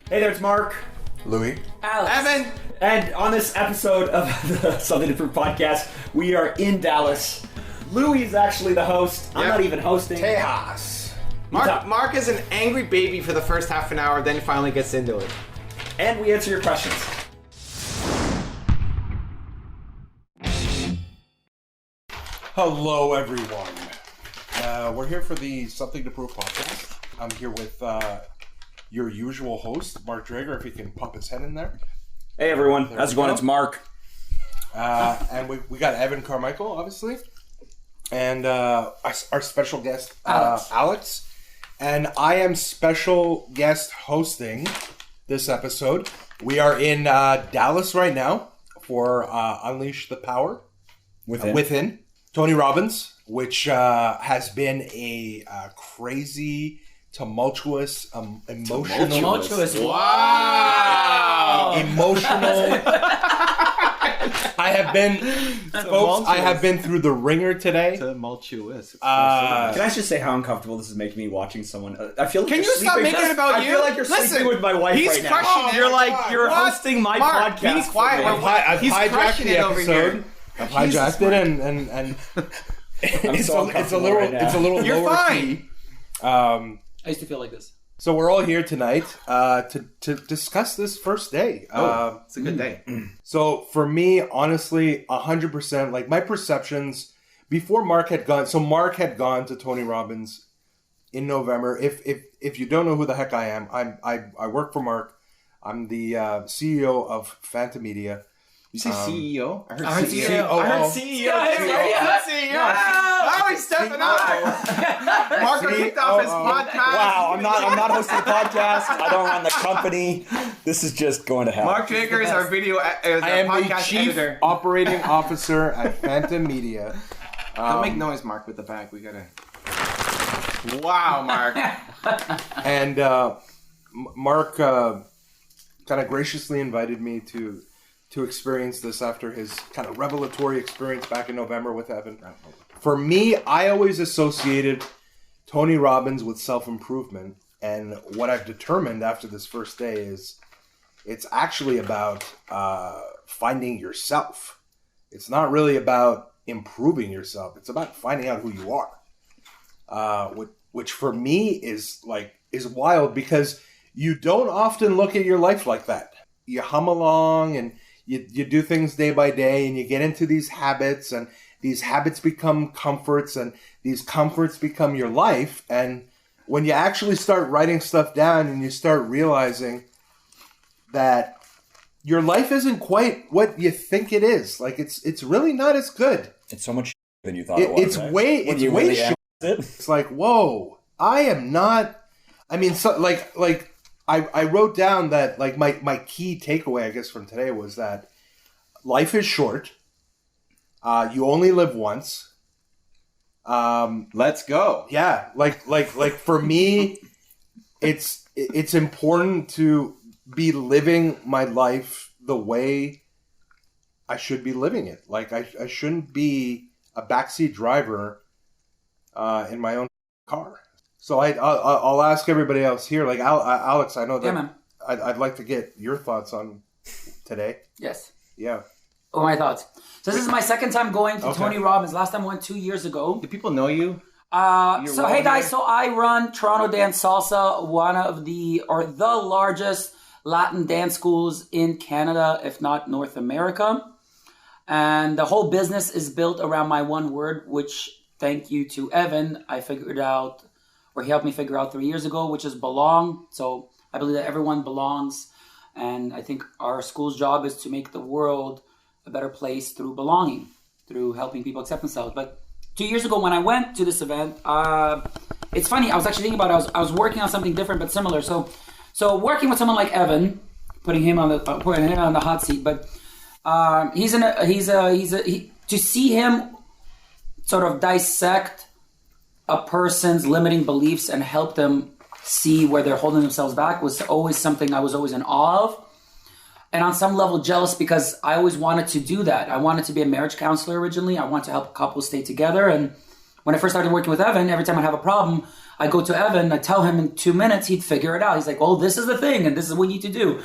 Hey there, it's Mark. Louis. Aleks. Evan. And on this episode of the Something Different podcast, we are in Dallas. Louis is actually the host. I'm not even hosting. Tejas. Mark is an angry baby for the first half an hour, then he finally gets into it. And we answer your questions. Hello, everyone. We're here for the Something to Prove podcast. I'm here with your usual host, Mark Drager, if he can pop his head in there. Hey everyone, how's it going? It's Mark. And we got Evan Carmichael, obviously. And our special guest, Aleks. And I am special guest hosting this episode. We are in Dallas right now for Unleash the Power Within. Tony Robbins, which has been a crazy, tumultuous, emotional... Wow! Emotional... I have been through the ringer today. Tumultuous. Can I just say how uncomfortable this is making me watching someone? I feel like Can you're you stop sleeping. making it about I you? feel like you're Listen, sleeping with my wife he's right now. crushing it. You're like God. you're What? hosting my Mark, podcast. he's quiet. for me. I've He's hijacked crushing the it over episode. here. I've hijacked it, and it's so a uncomfortable little right now. it's a little You're lower fine. key. I used to feel like this. So we're all here tonight to discuss this first day. It's a good day. So for me, honestly, 100%, like my perceptions before Mark had gone. So Mark had gone to Tony Robbins in November. If you don't know who the heck I am, I work for Mark. I'm the CEO of Phantom Media. You say CEO? I heard CEO. I heard CEO. Oh, he's stepping up. Mark kicked off his podcast. Wow, I'm not hosting the podcast. I don't run the company. This is just going to hell. Mark Drager is our video, I am the podcast chief editor. operating officer at Phantom Media. Don't make noise, Mark, with the bag. We gotta. Wow, Mark. And Mark kind of graciously invited me to experience this after his kind of revelatory experience back in November with Evan. For me, I always associated Tony Robbins with self-improvement. And what I've determined after this first day is it's actually about finding yourself. It's not really about improving yourself. It's about finding out who you are. Which for me is wild because you don't often look at your life like that. You hum along and you do things day by day and you get into these habits and these habits become comforts and these comforts become your life. And when you actually start writing stuff down and you start realizing that your life isn't quite what you think it is. Like it's really not as good. It's so much than you thought it was. It's way shit. It's like, whoa, I am not. I mean, so like I wrote down that like my key takeaway, I guess, from today was that life is short. You only live once. Let's go. Yeah, like for me, it's important to be living my life the way I should be living it. Like I shouldn't be a backseat driver in my own car. So I'll ask everybody else here. Like Aleks, I know that. Yeah, man. I'd like to get your thoughts on today. Yes. Yeah. Oh, my thoughts. So this is my second time going to Tony Robbins. Last time I went 2 years ago. Do people know you? So hey guys, so I run Toronto Dance Salsa, one of the largest Latin dance schools in Canada, if not North America. And the whole business is built around my one word, which thank you to Evan, I figured out, or he helped me figure out 3 years ago, which is belong. So I believe that everyone belongs. And I think our school's job is to make the world a better place through belonging, through helping people accept themselves. But 2 years ago when I went to this event, it's funny, I was actually thinking about it. I was working on something different but similar. So working with someone like Evan, putting him on the hot seat, but to see him sort of dissect a person's limiting beliefs and help them see where they're holding themselves back was always something I was always in awe of. And on some level jealous because I always wanted to do that. I wanted to be a marriage counselor originally. I wanted to help couples stay together. And when I first started working with Evan, every time I have a problem, I go to Evan, I tell him in 2 minutes, he'd figure it out. He's like, well, this is the thing, and this is what you need to do.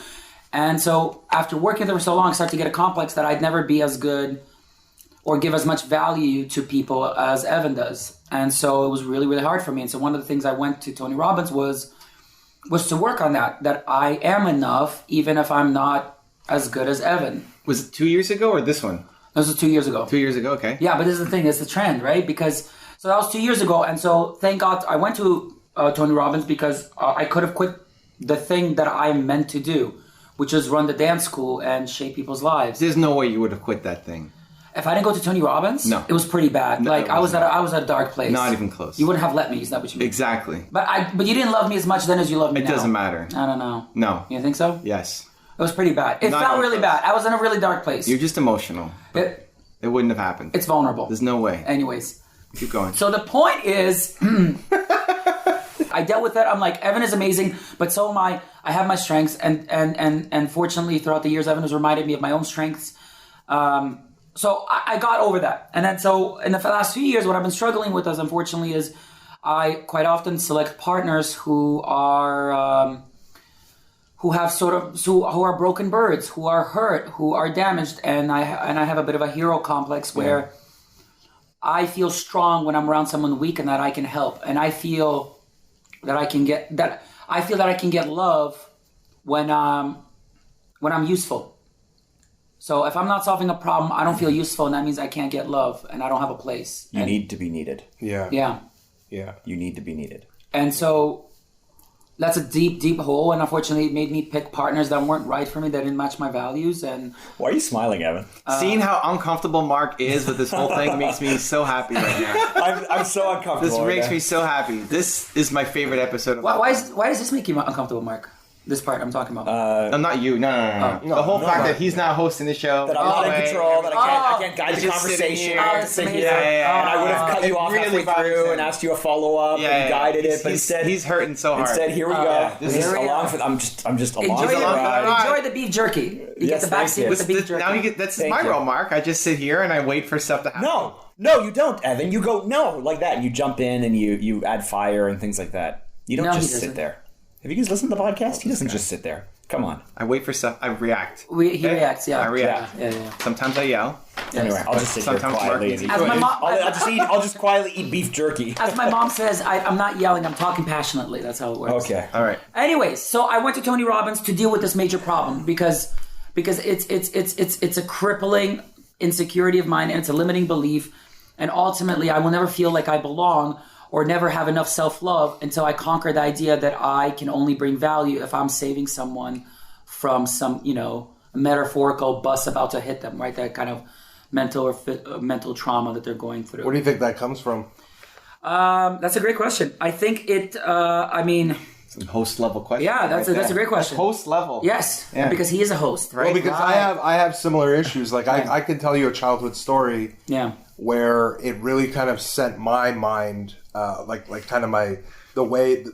And so after working with him for so long, I started to get a complex that I'd never be as good or give as much value to people as Evan does. And so it was really, really hard for me. And so one of the things I went to Tony Robbins was to work on that I am enough, even if I'm not as good as Evan. Was it 2 years ago or this one? This was 2 years ago. 2 years ago, okay. Yeah, but this is the thing, it's the trend, right? Because, so that was 2 years ago, and so thank God I went to Tony Robbins because I could have quit the thing that I'm meant to do, which is run the dance school and shape people's lives. There's no way you would have quit that thing. If I didn't go to Tony Robbins, no. It was pretty bad. No, like I was at a dark place. Not even close. You wouldn't have let me, is that what you mean? Exactly. But you didn't love me as much then as you love me now. It doesn't matter. I don't know. No. You think so? Yes. It was pretty bad. It felt really bad. I was in a really dark place. You're just emotional. It wouldn't have happened. It's vulnerable. There's no way. Anyways. Keep going. So the point is, I dealt with it. I'm like, Evan is amazing, but so am I. I have my strengths, and fortunately, throughout the years, Evan has reminded me of my own strengths. So I got over that. And then so in the last few years, what I've been struggling with, unfortunately, is I quite often select partners who are who are broken birds, who are hurt, who are damaged, and I have a bit of a hero complex where I feel strong when I'm around someone weak and that I can help, and I feel that I can get love when I'm useful. So if I'm not solving a problem, I don't feel useful, and that means I can't get love, and I don't have a place. You need to be needed. Yeah. You need to be needed. And so that's a deep, deep hole, and unfortunately it made me pick partners that weren't right for me, that didn't match my values. And why are you smiling, Evan? Seeing how uncomfortable Mark is with this whole thing makes me so happy right now. I'm so uncomfortable. This makes me so happy. This is my favorite episode of why does this make you uncomfortable, Mark? This part I'm talking about. No, not you. No. The whole fact that he's not hosting the show. That I'm not in control, that I can't guide the conversation. And I would have cut you off halfway through and asked you a follow-up and guided it, but instead he's hurting so hard. Instead, here we go. This is along for I'm just along for the ride. Enjoy the beef jerky. You get the backseat with the beef jerky. Now that's my role, Mark. I just sit here and I wait for stuff to happen. No, you don't, Evan. You go like that, and you jump in and you add fire and things like that. You don't just sit there. Have you guys listened to the podcast? He doesn't just sit there. Come on. I wait for stuff. I react. He reacts, yeah. I react. Yeah. Sometimes I yell. Anyway, I'll just sit here quietly and eat. I'll just quietly eat beef jerky. As my mom says, I'm not yelling. I'm talking passionately. That's how it works. Okay. All right. Anyways, so I went to Tony Robbins to deal with this major problem because it's a crippling insecurity of mine, and it's a limiting belief, and ultimately I will never feel like I belong or never have enough self-love until I conquer the idea that I can only bring value if I'm saving someone from some, metaphorical bus about to hit them, right? That kind of mental trauma that they're going through. Where do you think that comes from? That's a great question. I think Some host level question. Yeah, that's a great question. Host level. Yes, Yeah. because he is a host, right? Well, because I have similar issues. Like I can tell you a childhood story. Yeah. Where it really kind of sent my mind, like kind of the way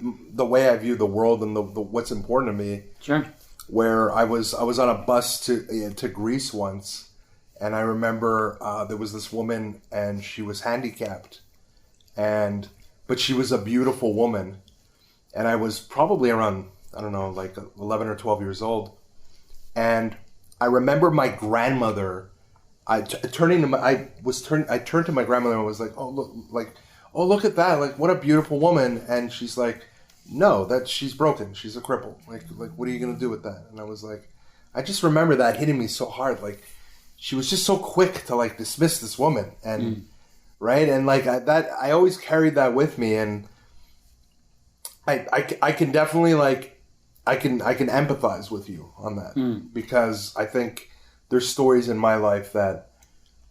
I view the world and the what's important to me. Sure. Where I was on a bus to Greece once, and I remember there was this woman, and she was handicapped, but she was a beautiful woman, and I was probably around, I don't know, like 11 or 12 years old, and I remember my grandmother. I turned to my grandmother and was like, oh look at that, like what a beautiful woman, and she's like, no, she's broken, she's a cripple, like what are you gonna do with that? And I was like, I just remember that hitting me so hard, like she was just so quick to like dismiss this woman, and right, and like I always carried that with me, and I can definitely like I can empathize with you on that because I think there's stories in my life that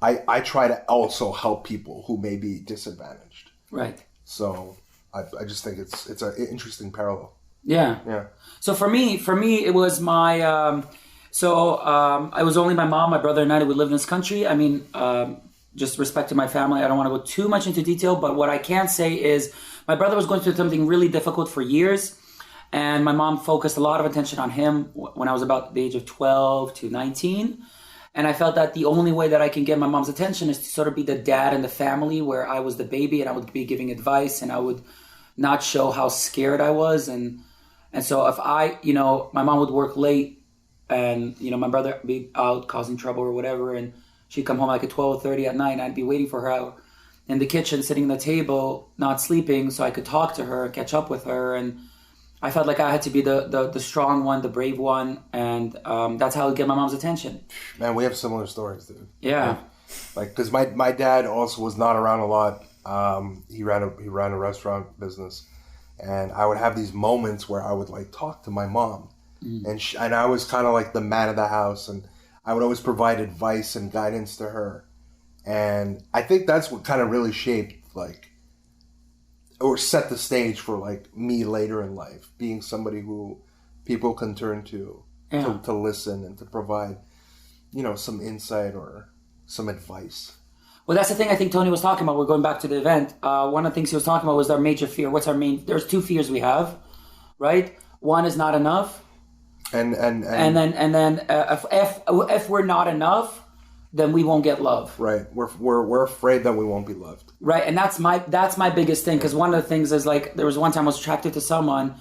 I try to also help people who may be disadvantaged. Right. So I just think it's an interesting parallel. Yeah. Yeah. So for me, it was my. I was only my mom, my brother, and I who lived in this country. I mean, just respect to my family. I don't want to go too much into detail, but what I can say is my brother was going through something really difficult for years. And my mom focused a lot of attention on him when I was about the age of 12 to 19. And I felt that the only way that I can get my mom's attention is to sort of be the dad in the family where I was the baby and I would be giving advice and I would not show how scared I was. And so if I, my mom would work late and, my brother would be out causing trouble or whatever, and she'd come home like at 12:30 at night, and I'd be waiting for her out in the kitchen, sitting at the table, not sleeping, so I could talk to her, catch up with her. And I felt like I had to be the strong one, the brave one, and that's how I would get my mom's attention. Man, we have similar stories, dude. Yeah. Like, because my dad also was not around a lot. He ran a restaurant business, and I would have these moments where I would like talk to my mom, and I was kind of like the man of the house, and I would always provide advice and guidance to her, and I think that's what kind of really shaped or set the stage for like me later in life, being somebody who people can turn to listen and to provide, some insight or some advice. Well, that's the thing I think Tony was talking about. We're going back to the event. One of the things he was talking about was our major fear. What's our main? There's two fears we have, right? One is not enough, and then if we're not enough, then we won't get love. Right. We're afraid that we won't be loved. Right, and that's my biggest thing, because one of the things is like there was one time I was attracted to someone,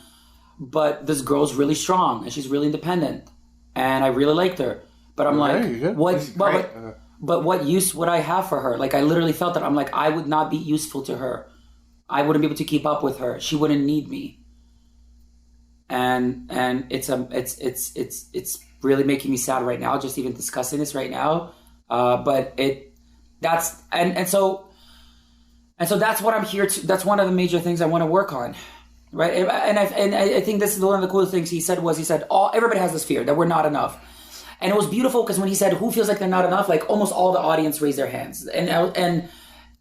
but this girl's really strong and she's really independent, and I really liked her, but I'm what use would I have for her? Like, I literally felt that I'm like, I would not be useful to her. I wouldn't be able to keep up with her. She wouldn't need me. And it's really making me sad right now, just even discussing this right now. But that's what I'm here to. That's one of the major things I want to work on, right? And I think this is one of the coolest things he said. Everybody has this fear that we're not enough. And it was beautiful because when he said, who feels like they're not enough, like almost all the audience raised their hands. And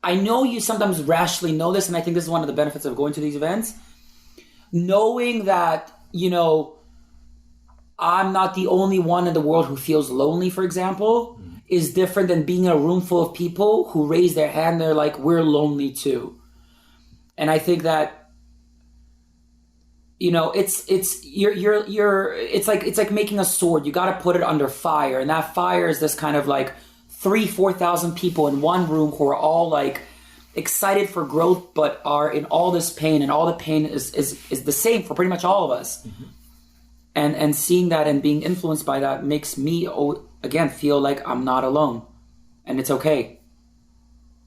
I know you sometimes rationally know this, and I think this is one of the benefits of going to these events. Knowing that, I'm not the only one in the world who feels lonely, for example, is different than being in a room full of people who raise their hand. They're like, we're lonely too. And I think that, it's like making a sword. You got to put it under fire. And that fire is this kind of like 4,000 people in one room who are all like excited for growth, but are in all this pain, and all the pain is the same for pretty much all of us. Mm-hmm. And seeing that and being influenced by that makes me, again, feel like I'm not alone, and it's okay.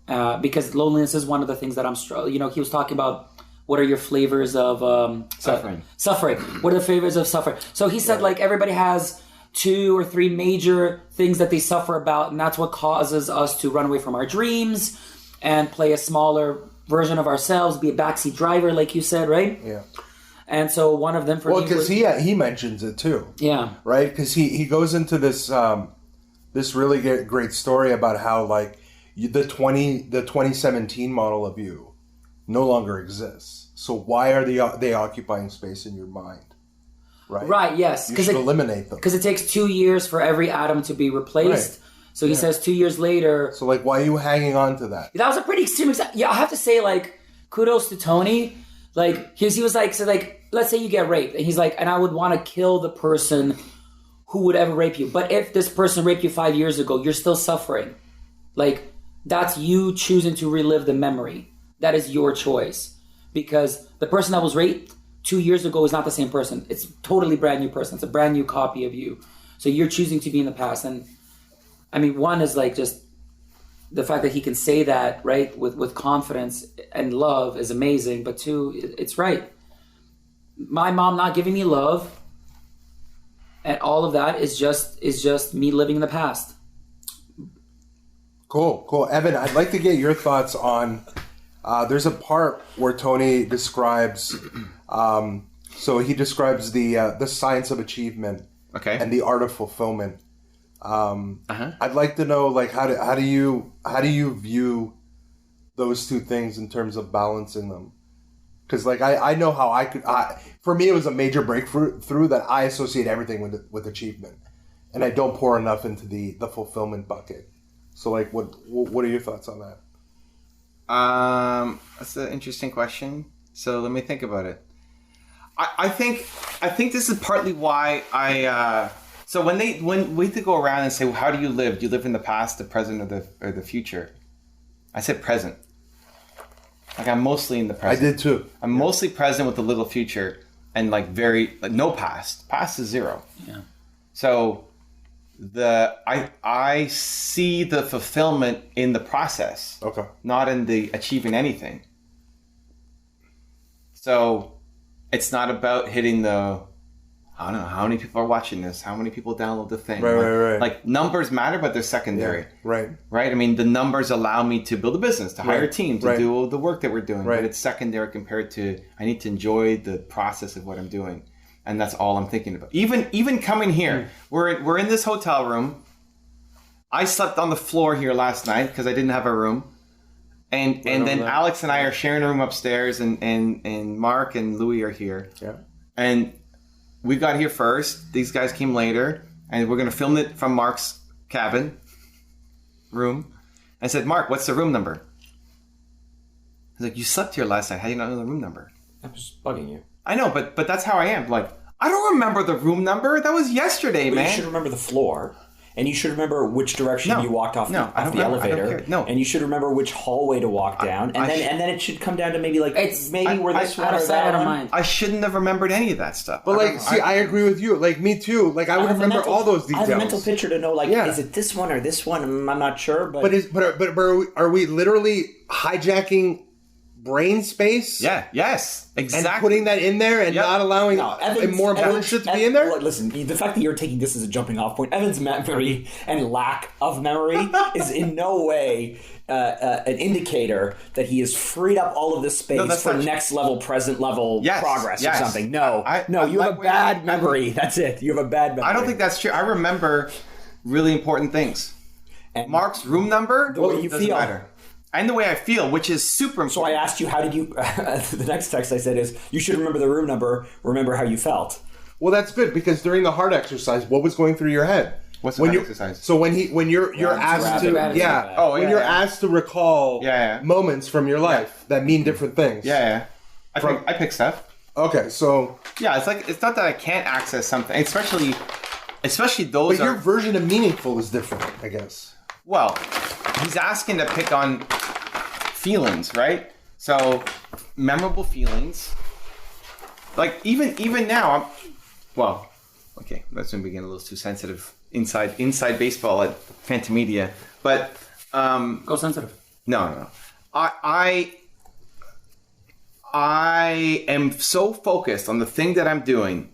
Because loneliness is one of the things that I'm struggling. He was talking about, what are your flavors of suffering? Suffering. What are the flavors of suffering? So he said, like, everybody has 2 or 3 major things that they suffer about, and that's what causes us to run away from our dreams and play a smaller version of ourselves, be a backseat driver, like you said, right? Yeah. And so one of them for me because he mentions it too. Yeah. Right? Because he goes into this this really great story about how like the 2017 model of you no longer exists. So why are they occupying space in your mind? Right. Right. Yes. You should eliminate them. Because it takes 2 years for every atom to be replaced. Right. So he says 2 years later. So like, why are you hanging on to that? That was a pretty extreme example. Yeah, I have to say, like, kudos to Tony. Like, he was like, so like, let's say you get raped, and he's like, and I would want to kill the person who would ever rape you. But if this person raped you 5 years ago, you're still suffering. Like, that's you choosing to relive the memory. That is your choice. Because the person that was raped 2 years ago is not the same person. It's a totally brand new person. It's a brand new copy of you. So you're choosing to be in the past. And I mean, one is like just the fact that he can say that, right, with confidence and love is amazing. But two, it's right. My mom not giving me love and all of that is just me living in the past. Cool. Evan, I'd like to get your thoughts on, there's a part where Tony describes, so he describes the science of achievement and the art of fulfillment. I'd like to know, like, how do you view those two things in terms of balancing them? Because like I know how for me it was a major breakthrough that I associate everything with achievement, and I don't pour enough into the fulfillment bucket. So like, what are your thoughts on that? That's an interesting question. So let me think about it. I think this is partly why so when we go around and say, well, how do you live? Do you live in the past, the present, or the future? I said present. Like I'm mostly in the I present. did too. I'm mostly present with a little future and like no past. Past is zero. Yeah. So I see the fulfillment in the process. Okay. Not in the achieving anything. So it's not about hitting the, I don't know, how many people are watching this? How many people download the thing? Right. Like numbers matter, but they're secondary. Yeah, right. Right? I mean, the numbers allow me to build a business, to hire a team, to Right. do all the work that we're doing. Right. But it's secondary compared to, I need to enjoy the process of what I'm doing. And that's all I'm thinking about. Even coming here, we're in this hotel room. I slept on the floor here last night because I didn't have a room. And then Alex and I are sharing a room upstairs, and Mark and Louis are here. Yeah. And we got here first. These guys came later, and we're going to film it from Mark's cabin room. I said, Mark, what's the room number? He's like, you slept here last night. How do you not know the room number? I'm just bugging you. I know, but that's how I am. Like, I don't remember the room number. That was yesterday, But man. you should remember the floor. And you should remember which direction No. you walked off No, I the don't remember. I don't elevator. care. No. And you should remember which hallway to walk down. And then it should come down to maybe like It's- where this one out or of sight, that out of one. mind. I shouldn't have remembered any of that stuff. But like, see, I agree with you. Like me too. Like I would have a remember mental- all those I details. have a mental picture to know, like, Yeah. is it this one or this one? I'm not sure, but But are we literally hijacking brain space? Yeah, yes, And exactly. putting that in there and Yep. not allowing No, Evan's- more important Evan's- shit to be in there? Look, listen, the fact that you're taking this as a jumping off point, Evan's memory and lack of memory is in no way an indicator that he has freed up all of this space that's for not- next level, present level Yes, progress yes. or something. No, I you have like a bad memory. That's it. You have a bad memory. I don't think that's true. I remember really important things. And Mark's room number, the way you doesn't feel. matter. And the way I feel, which is super important. So I asked you, how did you? The next text I said is, you should remember the room number. Remember how you felt. Well, that's good because during the heart exercise, what was going through your head? What's the when heart you- exercise? So when you're asked to Gratitude. when you're asked to recall Yeah. moments from your life that mean different things. Yeah. I pick stuff. Okay, so Yeah, it's not that I can't access something, especially those but your are version of meaningful is different, I guess. well. He's asking to pick on feelings, right? So memorable feelings. Like even now, okay, that's when we get a little too sensitive inside baseball at Phantom Media, but Go sensitive. no. I am so focused on the thing that I'm doing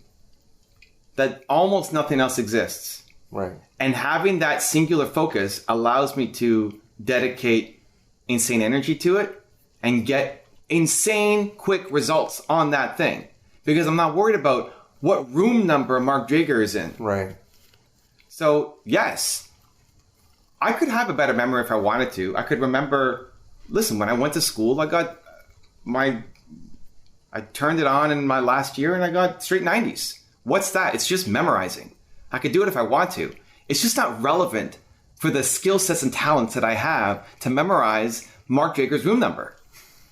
that almost nothing else exists. Right. And having that singular focus allows me to dedicate insane energy to it and get insane quick results on that thing. Because I'm not worried about what room number Mark Drager is in. Right. So, yes, I could have a better memory if I wanted to. I could remember, listen, when I went to school, I turned it on in my last year and I got straight 90s. What's that? It's just memorizing. I could do it if I want to. It's just not relevant for the skill sets and talents that I have to memorize Mark Drager's room number.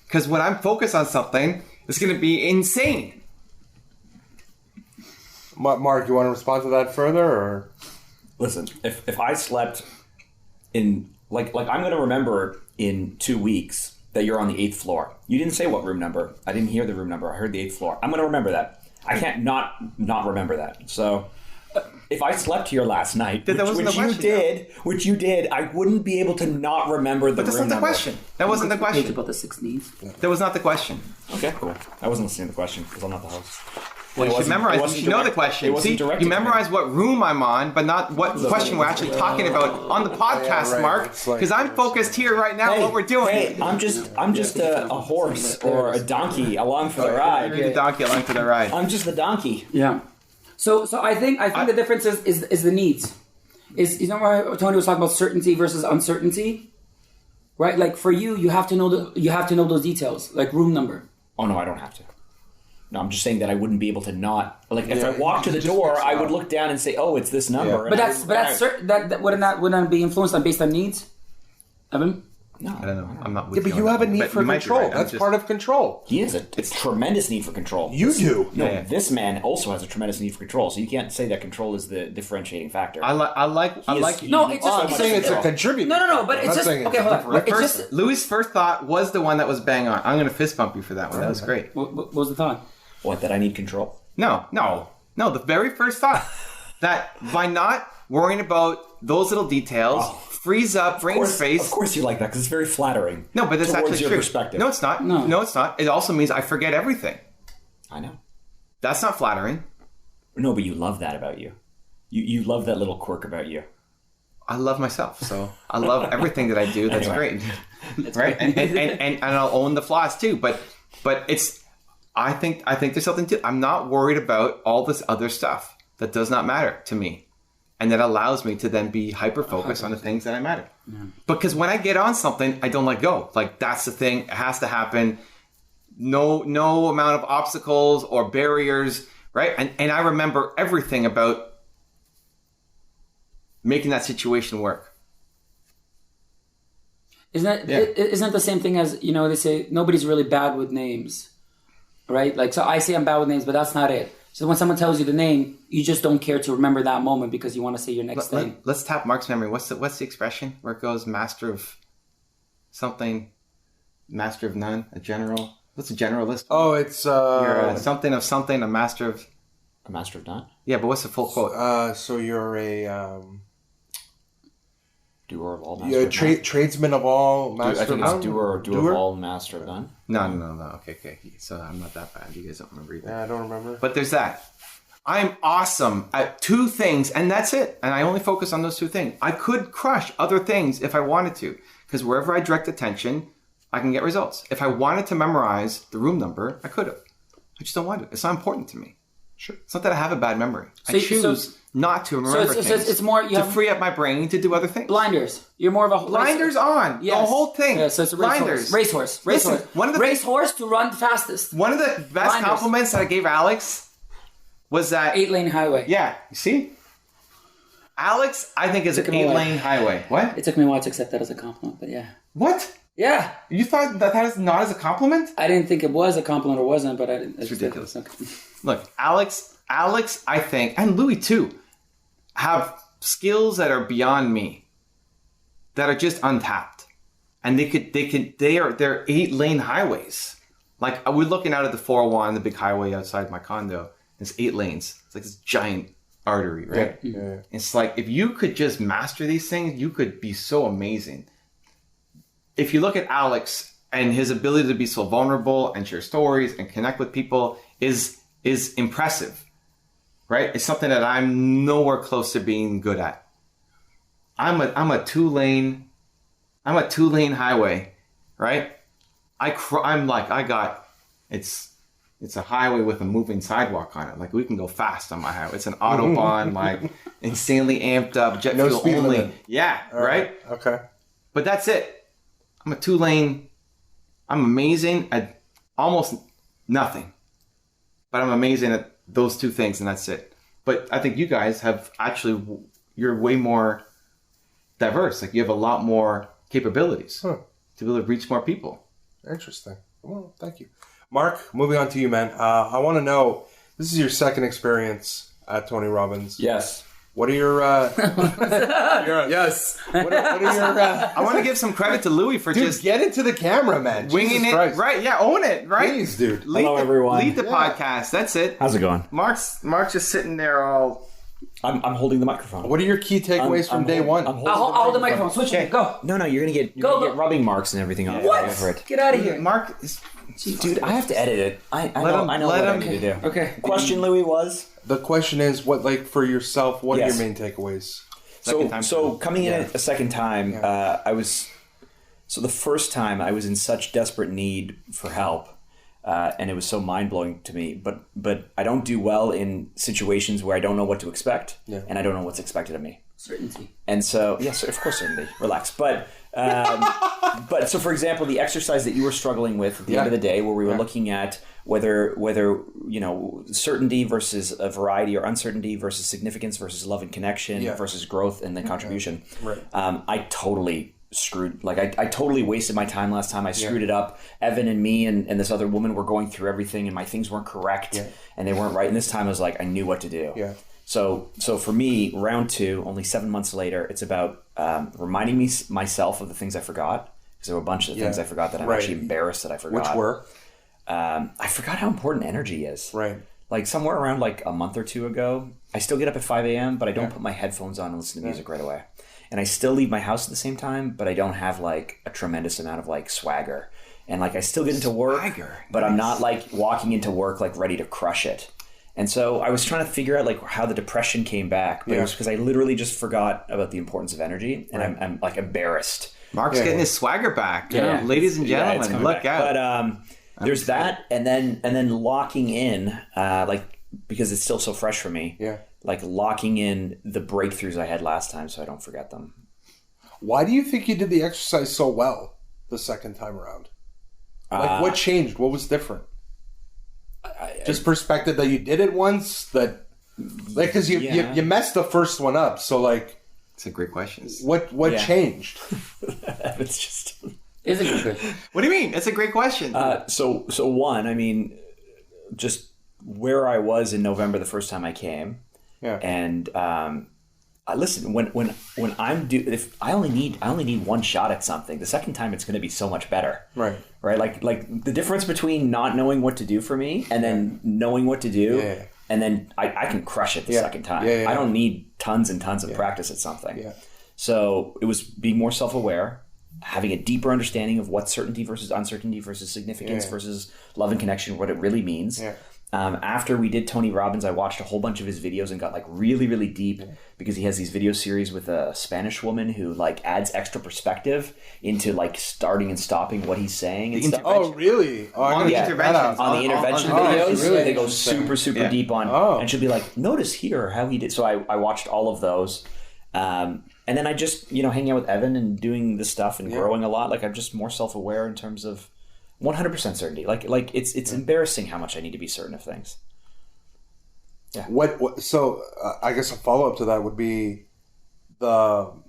Because when I'm focused on something, it's going to be insane. Mark, you want to respond to that further, or Listen, if I slept in like I'm going to remember in 2 weeks that you're on the 8th floor. You didn't say what room number. I didn't hear the room number. I heard the 8th floor. I'm going to remember that. I can't not remember that. So if I slept here last night, That wasn't the question, which you did, I wouldn't be able to not remember the But that's room not the number. question. That wasn't the Page question. about the 6 needs. That was not the question. Okay, cool. I wasn't listening to the question because I'm not the host. Well, you should memorize. You should know the question. See, you memorize what room I'm on, but not what question we're actually talking about on the podcast, right. Mark. It's like- Because I'm focused here right now on what we're doing. Hey, I'm just a horse or a donkey along for the ride. You're the donkey along for the ride. I'm just the donkey. Yeah. So I think the difference is the needs. You know where Tony was talking about certainty versus uncertainty, right? Like for you have to know those details, like room number. Oh no, I don't have to. No, I'm just saying that I wouldn't be able to not if I walked to the door, I would look down and say, "Oh, it's this number." Yeah. But that's wouldn't that be influenced on based on needs, Evan? No, I don't know. I'm not with Yeah, but you on have that a one. need But for you might be control. right. I'm That's just- part of control. he has a tremendous need for control. You do. No, Yeah. this man also has a tremendous need for control. So you can't say that control is the differentiating factor. I like. No, it's just- I'm saying it's a contributor. No, but I'm it's not just saying okay. it's Hold on. different. It's First, just Louis' first thought was the one that was bang on. I'm going to fist bump you for that one. That was great. what was the thought? What, that I need control? No. The very first thought that by not worrying about those little details, frees up, brain space. Of course you like that because it's very flattering. No, but that's towards actually your true. perspective. No, it's not. No, it's not. It also means I forget everything. I know. That's not flattering. No, but you love that about you. You love that little quirk about you. I love myself, so I love everything that I do. That's Anyway. great, right? And I'll own the flaws too. But it's. I think there's something to. I'm not worried about all this other stuff that does not matter to me, and that allows me to then be hyper focused on the things that matter. Yeah. Because when I get on something, I don't let go. Like that's the thing. It has to happen. No amount of obstacles or barriers, right? And I remember everything about making that situation work. Isn't that the same thing as, they say nobody's really bad with names, right? Like, so I say I'm bad with names, but that's not it. So when someone tells you the name, you just don't care to remember that moment because you want to say your next thing. Let's tap Mark's memory. What's the expression where it goes master of something, master of none, a general? What's a generalist? Oh, it's You're something of something, a master of... A master of none? Yeah, but what's the full quote? So you're a doer of all, master of none? Tradesman of all, master I think of it's none? doer of all, master of none. No. Okay. So I'm not that bad. You guys don't remember either. Yeah, I don't remember. But there's that. I'm awesome at two things, and that's it. And I only focus on those two things. I could crush other things if I wanted to, because wherever I direct attention, I can get results. If I wanted to memorize the room number, I could have. I just don't want to. It's not important to me. Sure. It's not that I have a bad memory. I choose not to remember things. It's more to free up my brain to do other things. Blinders. You're more of a blinders on. Yes. The whole thing. Yeah, so it's a blinders. Racehorse. Listen, racehorse to run fastest. One of the best compliments that I gave Alex was that 8-lane highway. Yeah, you see? Alex, I think, is an 8-lane highway. What? It took me a while to accept that as a compliment, but yeah. What? Yeah. You thought that is not as a compliment? I didn't think it was a compliment or wasn't, but it's ridiculous. Okay. Look, Alex, I think, and Louis too, have skills that are beyond me, that are just untapped, and they're 8-lane highways. Like we're looking out at the 401, the big highway outside my condo. It's 8 lanes. It's like this giant artery, right? Yeah. It's like if you could just master these things, you could be so amazing. If you look at Alex and his ability to be so vulnerable and share stories and connect with people is impressive, right? It's something that I'm nowhere close to being good at. I'm a two-lane highway, right? It's a highway with a moving sidewalk on it. Like we can go fast on my highway. It's an Autobahn, like insanely amped up, jet fuel speed only. limit. Yeah, right? Okay. But that's it. I'm a 2-lane. I'm amazing at almost nothing. But I'm amazing at those two things, and that's it. But I think you guys you're way more diverse. Like you have a lot more capabilities to be able to reach more people. Interesting. Well, thank you. Mark, moving on to you, man. I want to know, this is your second experience at Tony Robbins. Yes. What are your... yes. What are your... I want to give some credit to Louis for Dude, get into the camera, man. Winging Jesus it. Christ. Right, yeah, own it, right? Please, dude. Hello, everyone. Lead the podcast. That's it. How's it going? Mark's just sitting there all... I'm holding the microphone. What are your key takeaways from day one? I'll hold the microphone. Switch it. Go. No, you're gonna get rubbing marks and everything off. What? Over it. Get out of here. Mark is... Dude, I have to edit it. I know what I need to do. Okay. Question, Louis, was? The question is, for yourself, what are Yes. your main takeaways? So coming in a second time, the first time I was in such desperate need for help, and it was so mind-blowing to me. But I don't do well in situations where I don't know what to expect, and I don't know what's expected of me. Certainty. And so, yes, of course, certainty. Relax. But so, for example, the exercise that you were struggling with at the end of the day, where we were looking at whether certainty versus a variety, or uncertainty versus significance versus love and connection versus growth and then contribution. Right. I totally screwed. Like I totally wasted my time last time. I screwed it up. Evan and me and this other woman were going through everything, and my things weren't correct and they weren't right. And this time I was like, I knew what to do. Yeah. So for me, round 2, only 7 months later, it's about reminding myself of the things I forgot, because there were a bunch of things I forgot that I'm actually embarrassed that I forgot. Which were? I forgot how important energy is. Right. Like somewhere around like a month or 2 ago, I still get up at 5 a.m., but I don't put my headphones on and listen to music right away. And I still leave my house at the same time, but I don't have like a tremendous amount of like swagger. And like I still get into work, but I'm not like walking into work like ready to crush it. And so I was trying to figure out like how the depression came back, but it was because I literally just forgot about the importance of energy, and I'm like embarrassed. Mark's getting his swagger back. Yeah. Ladies and gentlemen, look out. But there's that, and then locking in, like because it's still so fresh for me. Yeah. Like locking in the breakthroughs I had last time, so I don't forget them. Why do you think you did the exercise so well the second time around? Like, what changed? What was different? Just perspective that you did it once, that like because you messed the first one up. So like, it's a great question. What changed? It's just. It's a good question. What do you mean? It's a great question. So one, I mean, just where I was in November the first time I came. Yeah. And listen, when I'm if I only need one shot at something, the second time it's going to be so much better. Right. Right. Like the difference between not knowing what to do for me and then knowing what to do, and then I can crush it the second time. I don't need tons and tons of practice at something. Yeah. So it was being more self-aware, having a deeper understanding of what certainty versus uncertainty versus significance versus love and connection, what it really means. Yeah. After we did Tony Robbins, I watched a whole bunch of his videos and got like really, really deep because he has these video series with a Spanish woman who like adds extra perspective into like starting and stopping what he's saying and stuff. Oh, really? Oh, on the interventions. On the intervention videos, really they go super, super deep on. And she'll be like, notice here how he did. So I watched all of those. And then I just, hanging out with Evan and doing this stuff and growing a lot. Like I'm just more self-aware in terms of 100% certainty. Like it's embarrassing how much I need to be certain of things. Yeah. So I guess a follow-up to that would be so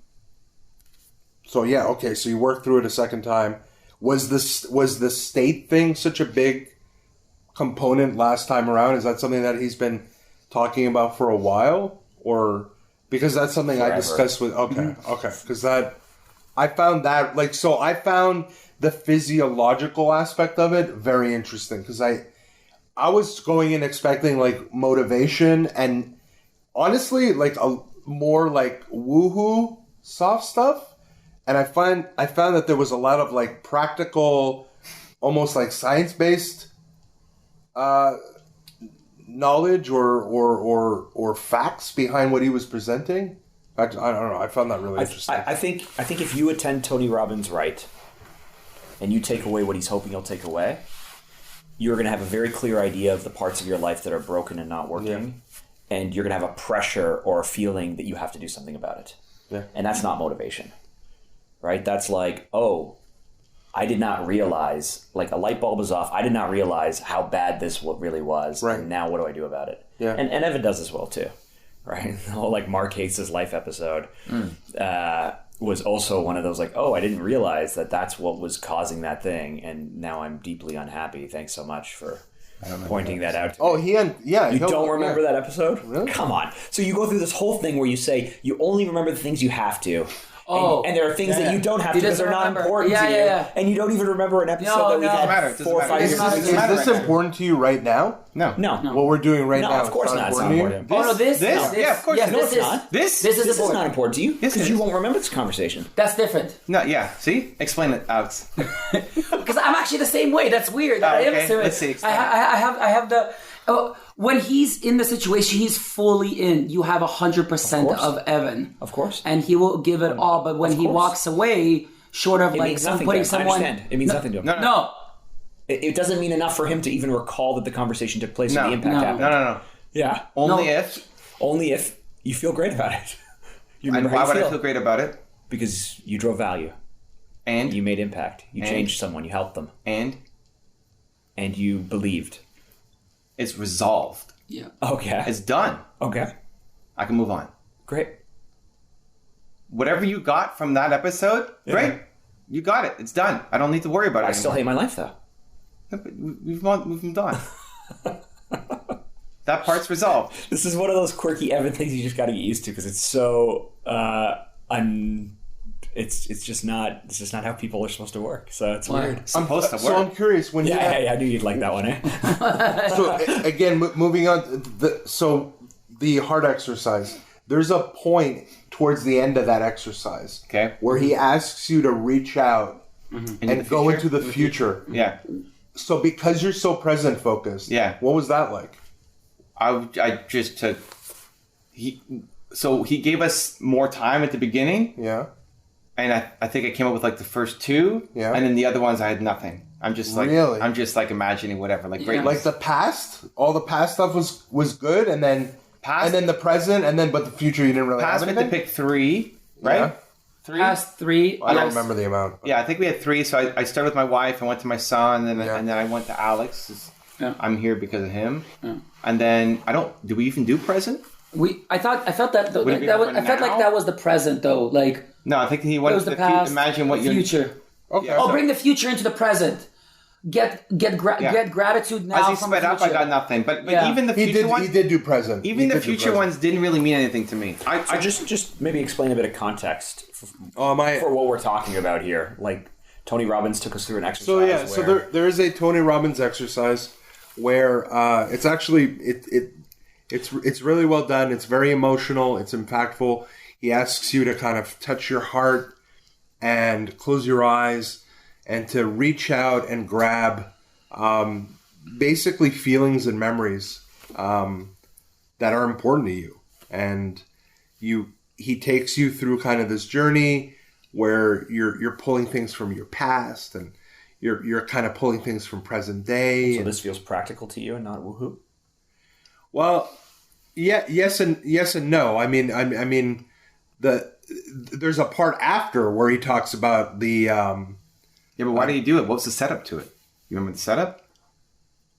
you worked through it a second time. Was the state thing such a big component last time around? Is that something that he's been talking about for a while, or because that's something Forever. I discussed with because that I found that I found the physiological aspect of it very interesting, because I was going in expecting like motivation and honestly like a more like woohoo soft stuff, and I found that there was a lot of like practical, almost like science-based knowledge or facts behind what he was presenting. I don't know. I found that really interesting. I think if you attend Tony Robbins right, and you take away what he's hoping you'll take away, you're going to have a very clear idea of the parts of your life that are broken and not working, and you're going to have a pressure or a feeling that you have to do something about it. Yeah. And that's not motivation, right? That's like, oh, I did not realize, like a light bulb is off. I did not realize how bad this really was. Right. And now what do I do about it? Yeah. And Evan does as well too, right? The whole like Mark Hates His Life episode was also one of those like, oh, I didn't realize that that's what was causing that thing, and now I'm deeply unhappy. Thanks so much for pointing that out to me. You don't remember that episode? Really? Come on. So you go through this whole thing where you say you only remember the things you have to. And there are things that you don't have to because they're not important to you. And you don't even remember an episode that we had 4 or 5 years ago. Is this important to you right now? No. What we're doing right now? No, of course not. It's not important. This? Yeah, of course. Yeah, no, it's not. This is not important to you because you won't remember this conversation. That's different. No, yeah. See? Explain it, Alex. Because I'm actually the same way. That's weird. Let's see. I have the... when he's in the situation, he's fully in. You have 100% of Evan. Of course. And he will give it all. But when he walks away, short of like putting someone... I understand. It means nothing to him. No. It doesn't mean enough for him to even recall that the conversation took place and the impact happened. No. Yeah. Only if you feel great about it. And why would I feel great about it? Because you drove value. And? You made impact. You changed someone. You helped them. And you believed. It's resolved. Yeah. Okay. It's done. Okay. I can move on. Great. whatever you got from that episode, great. You got it. It's done. I don't need to worry about it I still hate my life, though. We've moved on. That part's resolved. This is one of those quirky Evan things you just got to get used to because it's so it's just not how people are supposed to work. So it's weird. Supposed to work. So I'm curious when I knew you'd like that one. So again, moving on. The heart exercise. There's a point towards the end of that exercise, where he asks you to reach out and go into the future. Yeah. So because you're so present focused, what was that like? I just took. He gave us more time at the beginning. Yeah. And I think I came up with like the first two. Yeah. And then the other ones I had nothing. I'm just like imagining whatever. Like great. Like the past, all the past stuff was good, and then the present, but the future you didn't really have anything. Past, we had to pick 3, right? Yeah. 3? Past 3. I don't remember the amount. Yeah, I think we had 3. So I started with my wife. I went to my son, and then I went to Alex. I'm here because of him. Yeah. And then do we even do present? I felt like that was the present though. Like no, I think he wanted the past, imagine what your future. Okay. Bring the future into the present. Get gratitude now. As he sped up, I got nothing. But even the future ones, he did do present. Even the future ones didn't really mean anything to me. I just maybe explain a bit of context for what we're talking about here. Like Tony Robbins took us through an exercise. So there is a Tony Robbins exercise where it's actually it's really well done. It's very emotional. It's impactful. He asks you to kind of touch your heart and close your eyes and to reach out and grab basically feelings and memories that are important to you. And he takes you through kind of this journey where you're pulling things from your past and you're kind of pulling things from present day. So this feels practical to you and not woohoo? Well, yes and no. I mean, there's a part after where he talks about the. But why do you do it? What's the setup to it? You remember the setup?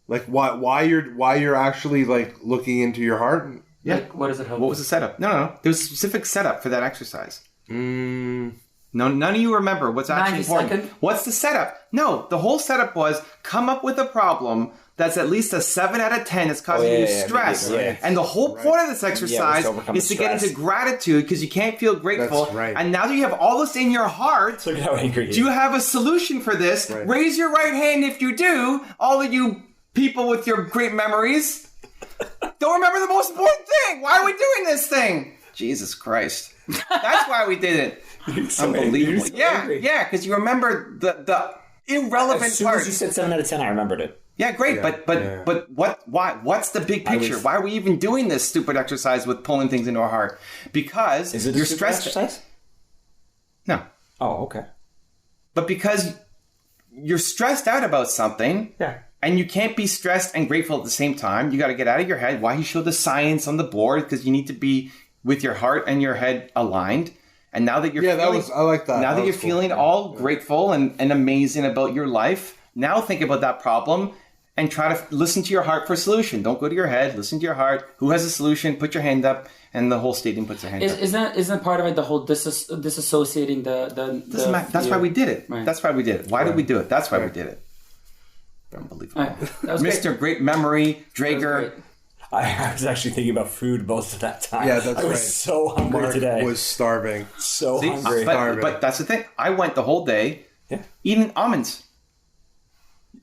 Like why you're actually like looking into your heart? Yeah. Like, what does it help? What was the setup? No. There's a specific setup for that exercise. No, none of you remember what's actually important. Seconds? What's the setup? No, the whole setup was come up with a problem that's at least a 7 out of 10 is causing you stress. And the whole point of this exercise is to get into gratitude because you can't feel grateful. That's right. And now that you have all this in your heart, look at how angry do you have a solution for this? Right. Raise your right hand if you do. All of you people with your great memories. Don't remember the most important thing. Why are we doing this thing? Jesus Christ. That's why we did it. Unbelievable. Yeah, because you remember the irrelevant as soon part. As you said 7 out of 10, I remembered it. Yeah, great, but what's the big picture? Why are we even doing this stupid exercise with pulling things into our heart? Because is it you're a stressed. Exercise? No. Oh, okay. But because you're stressed out about something, and you can't be stressed and grateful at the same time, you got to get out of your head. Why he showed the science on the board? Because you need to be with your heart and your head aligned. And now that you're I like that. Now that you're feeling all grateful and amazing about your life, now think about that problem and try to listen to your heart for a solution. Don't go to your head. Listen to your heart. Who has a solution? Put your hand up, and the whole stadium puts their hand up. Isn't part of it the whole disassociating the that's why we did it. Right. That's why we did it. Why did we do it? That's why we did it. Unbelievable. Right. That was Mr. Great Memory, Drager. I was actually thinking about food most of that time. Yeah, that's right. I was so hungry Mark today. Was starving. So hungry. But that's the thing. I went the whole day eating almonds.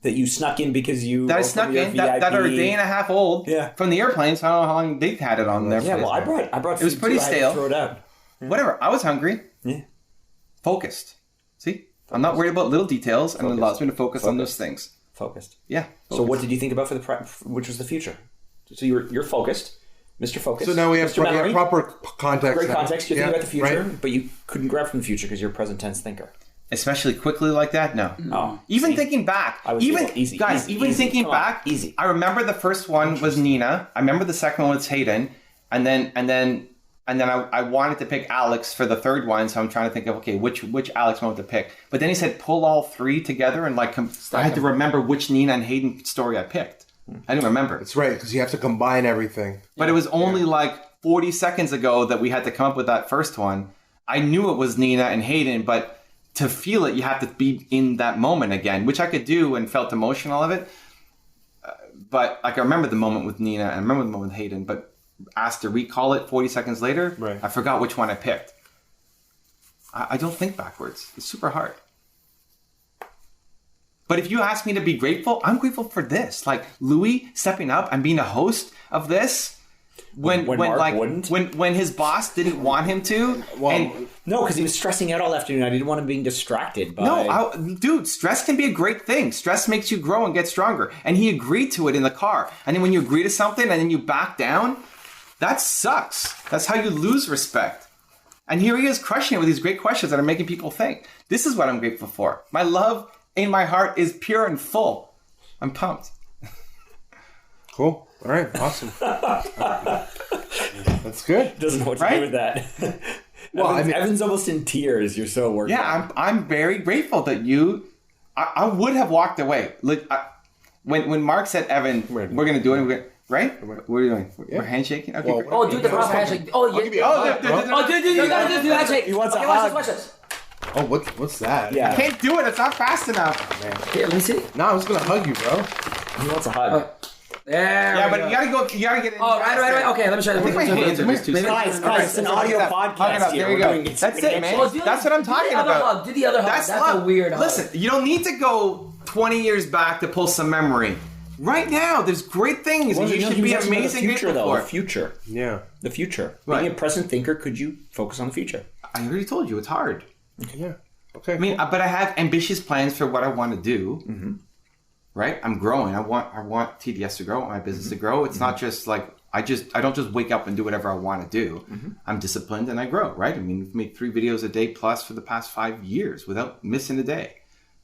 That you snuck in because you... That I snuck in, that are a day and a half old from the airplanes. I don't know how long they had it on there. Yeah, well, I brought food. It was pretty stale. I had to throw it out. Yeah. Whatever. I was hungry. Yeah. Focused. See? I'm not worried about little details, and it allows me to focus on those things. Focused. Yeah. Focused. So what did you think about which was the future? So you're focused. Mr. Focus. So now we have proper context. Great context. You're thinking about the future, but you couldn't grab from the future because you're a present tense thinker. Especially quickly like that? No. Oh, even thinking back. Easy. Thinking back. Easy. I remember the first one was Nina. I remember the second one was Hayden. And then I wanted to pick Alex for the third one. So I'm trying to think of, okay, which Alex I want to pick. But then he said pull all 3 together and I had to remember which Nina and Hayden story I picked. I didn't remember. That's right, because you have to combine everything. But it was only like 40 seconds ago that we had to come up with that first one. I knew it was Nina and Hayden, but to feel it, you have to be in that moment again, which I could do and felt emotional of it. But like I remember the moment with Nina and I remember the moment with Hayden, but asked to recall it 40 seconds later, I forgot which one I picked. I don't think backwards. It's super hard. But if you ask me to be grateful, I'm grateful for this. Like Louis stepping up and being a host of this when Mark wouldn't. when his boss didn't want him to. No, because he was stressing out all afternoon. I didn't want him being distracted by... Dude, stress can be a great thing. Stress makes you grow and get stronger. And he agreed to it in the car. And then when you agree to something and then you back down, that sucks. That's how you lose respect. And here he is crushing it with these great questions that are making people think. This is what I'm grateful for. My love in my heart is pure and full. I'm pumped. Cool. All right. Awesome. That's good. Doesn't know what to do with that. Well, Evan's almost in tears. You're so worked up. I'm very grateful that you... I would have walked away. Like, when Mark said, Evan, we're going to do it, right? What are you doing? We're handshaking? Okay. Well, do the proper handshake. Oh, you gotta do the handshake. He wants a hug. Oh, what's that? Yeah. I can't do it. It's not fast enough. Here, let me see. No, I was gonna hug you, bro. He wants a hug. There. But you gotta get in. Oh, right. Okay, let me show you. My hands are just too Guys, it's an audio podcast here. There you go. That's it, man. That's what I'm talking about. Do the other hug. That's a weird hug. Listen, you don't need to go 20 years back to pull some memory. Right now, there's great things. Well, you should be amazing grateful for. The future. Yeah. The future. Right. Being a present thinker, could you focus on the future? I already told you, it's hard. Yeah. Okay. I mean, but I have ambitious plans for what I want to do. Mm-hmm. Right? I'm growing. I want TDS to grow. I want my business to grow. It's not just like I don't just wake up and do whatever I want to do. I'm disciplined and I grow. Right? I mean, we've made 3 videos a day plus for the past 5 years without missing a day.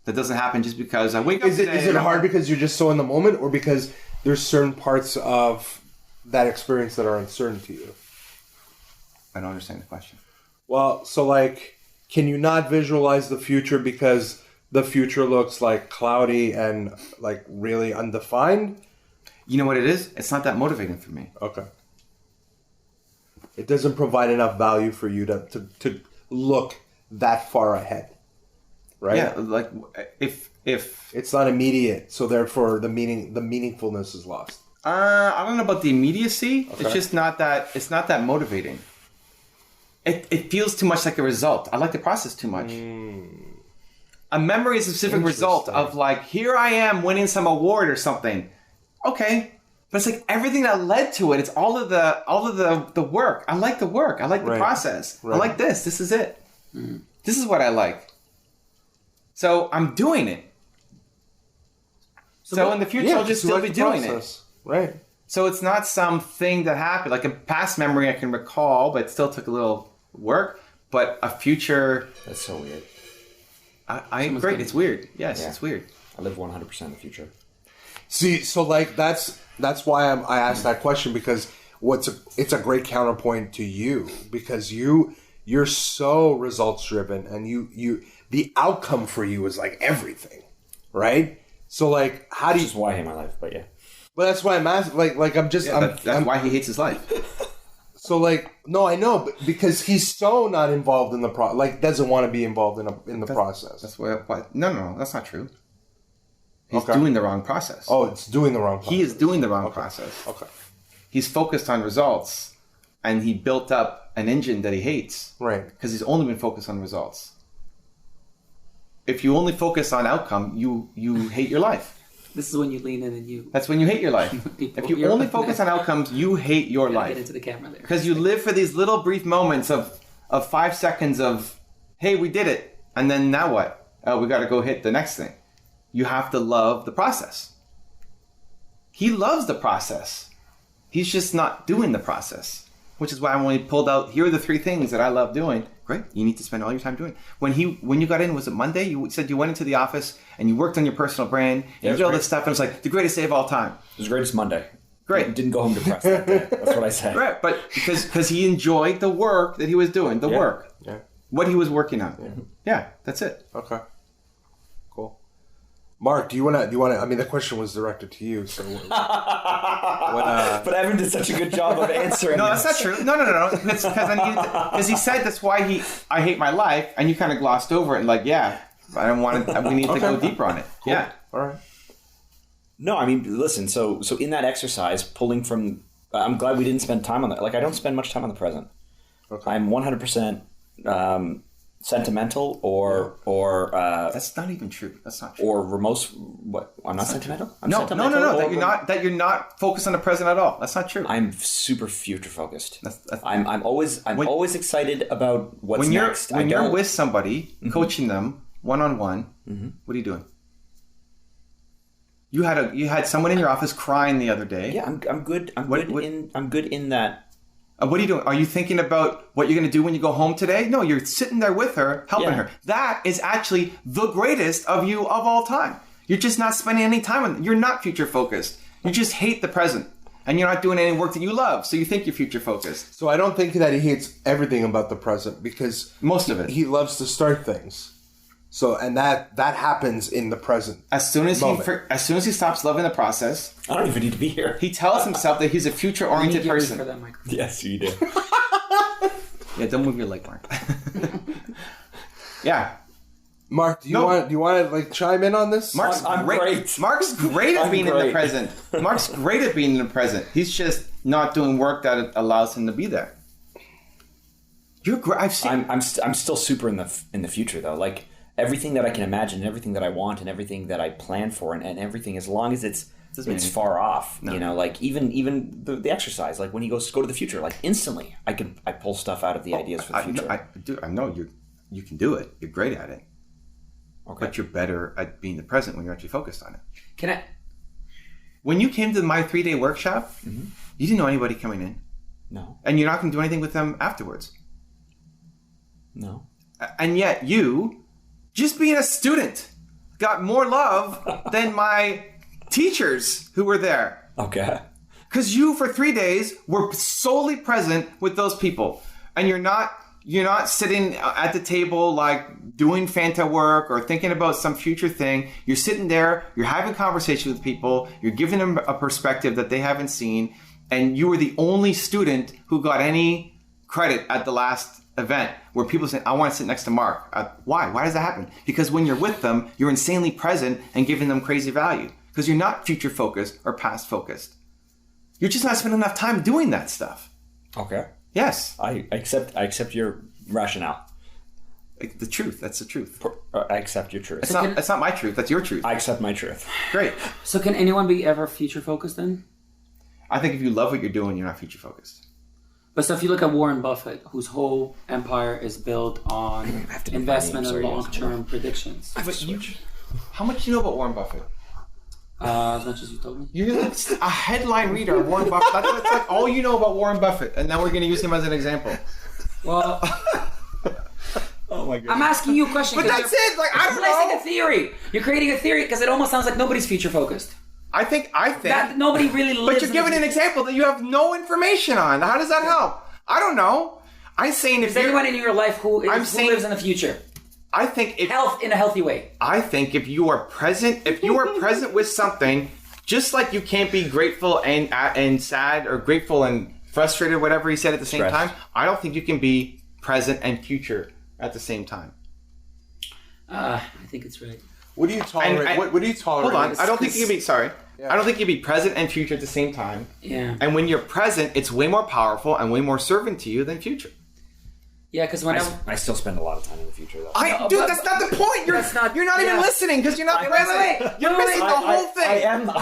That doesn't happen just because I wake up. Is it hard because you're just so in the moment, or because there's certain parts of that experience that are uncertain to you? I don't understand the question. Well, so like, can you not visualize the future because the future looks like cloudy and like really undefined? You know what it is? It's not that motivating for me. Okay. It doesn't provide enough value for you to look that far ahead, right? Yeah, like if it's not immediate, so therefore the meaningfulness is lost. I don't know about the immediacy. Okay. It's just not that. It's not that motivating. It feels too much like a result. I like the process too much. A memory is a specific result of like, here I am winning some award or something. Okay, but it's like everything that led to it. It's all of the work. I like the work. I like the process. I like this. This is it. This is what I like. So I'm doing it. So in the future, I'll just still be doing it. Right. So it's not something that happened. Like a past memory I can recall, but it still took a little work. But a future... That's so weird. I agree. It's weird. Yes, it's weird. I live 100% in the future. See, so like that's why I asked that question, because it's a great counterpoint to you, because you're so results driven, and you the outcome for you is like everything, right? So like, how do you? Which is why I hate my life, but yeah. But that's why I'm asking. Like I'm just. That's why he hates his life. So like, no, I know, but because he's so not involved in the doesn't want to be involved in the process. That's why. No, that's not true. He's doing the wrong process. Oh, it's doing the wrong process. He is doing the wrong process. Okay. He's focused on results, and he built up an engine that he hates. Right. Because he's only been focused on results. If you only focus on outcome, you hate your life. This is when you lean in and you... That's when you hate your life. If you only focus on outcomes, you hate your life. Get into the camera there. Because you live for these little brief moments of 5 seconds of, hey, we did it. And then now what? Oh, we got to go hit the next thing. You have to love the process. He loves the process. He's just not doing the process. Which is why I only pulled out, here are the 3 things that I love doing. Great. You need to spend all your time doing. When you got in, was it Monday? You said you went into the office and you worked on your personal brand and you did all this stuff, and it was like the greatest day of all time. It was the greatest Monday. Great. Didn't go home depressed that day. That's what I said. Right, but because he enjoyed the work that he was doing, the work. Yeah. What he was working on. Yeah, that's it. Okay. Cool. Mark, do you want to? I mean, the question was directed to you. So, but Evan did such a good job of answering. No, that's not true. No. Because he said that's why I hate my life, and you kind of glossed over it. And like, yeah, I don't want to. We need to go deeper on it. Cool. Yeah. All right. No, I mean, listen. So in that exercise, pulling from, I'm glad we didn't spend time on that. Like, I don't spend much time on the present. Okay. I'm 100% sentimental or that's not even true. That's not true. Or remote. What? I'm not sentimental. I'm no. sentimental That you're not focused on the present at all. That's not true. I'm super future focused. I'm always excited about what's next. When you're with somebody, coaching them one-on-one, what are you doing? You had someone in your office crying the other day. Yeah, I'm good. I'm good in that. What are you doing? Are you thinking about what you're going to do when you go home today? No, you're sitting there with her, helping her. That is actually the greatest of you of all time. You're just not spending any time on it. You're not future focused. You just hate the present. And you're not doing any work that you love. So you think you're future focused. So I don't think that he hates everything about the present because most of it. He loves to start things. So and that happens in the present. As soon as he stops loving the process, I don't even need to be here. He tells himself that he's a future-oriented person. For that microphone. Yes, you do. Yeah, don't move your leg, Mark. Yeah, Mark, do you want to like chime in on this? Mark's great. Mark's great at being in the present. Mark's great at being in the present. He's just not doing work that allows him to be there. You're great. I've seen. I'm still super in the future though. Like. Everything that I can imagine, everything that I want, and everything that I plan for, and everything, as long as it's far off, no. You know, like even the exercise, like when he goes to go to the future, like instantly, I pull stuff out of the ideas for the future. I know you can do it. You're great at it. Okay. But you're better at being the present when you're actually focused on it. When you came to my 3-day workshop, you didn't know anybody coming in. No. And you're not going to do anything with them afterwards. No. And yet you. Just being a student got more love than my teachers who were there. Okay. Because you, for 3 days, were solely present with those people. And you're not sitting at the table like doing Fanta work or thinking about some future thing. You're sitting there, you're having conversation with people, you're giving them a perspective that they haven't seen, and you were the only student who got any credit at the last event where people say, I want to sit next to Mark. Why? Why does that happen? Because when you're with them, you're insanely present and giving them crazy value. Because you're not future focused or past focused. You're just not spending enough time doing that stuff. Okay. Yes. I accept your rationale. The truth. That's the truth. I accept your truth. It's not my truth. That's your truth. I accept my truth. Great. So can anyone be ever future focused then? I think if you love what you're doing, you're not future focused. But so if you look at Warren Buffett, whose whole empire is built on investment and long-term predictions. How much do you know about Warren Buffett? As much as you told me. You're a headline reader of Warren Buffett. That's like all you know about Warren Buffett, and now we're going to use him as an example. Well, oh my God. I'm asking you a question. But that's it. Like I don't know. A theory. You're creating a theory because it almost sounds like nobody's future focused. I think that nobody really lives. But you're giving an example that you have no information on. How does that help? I don't know. I'm saying if anyone in your life who lives in the future. I think health in a healthy way. I think if you are present with something, just like you can't be grateful and sad or grateful and frustrated, whatever he said at the same time, I don't think you can be present and future at the same time. I think it's right. What do you tolerate? What do you tolerate? Hold on. I don't think you can be. Sorry. Yeah. I don't think you can be present and future at the same time. Yeah. And when you're present, it's way more powerful and way more servant to you than future. Yeah, because I still spend a lot of time in the future, though. That's not the point. You're not even listening because you're not present. You're missing the whole thing.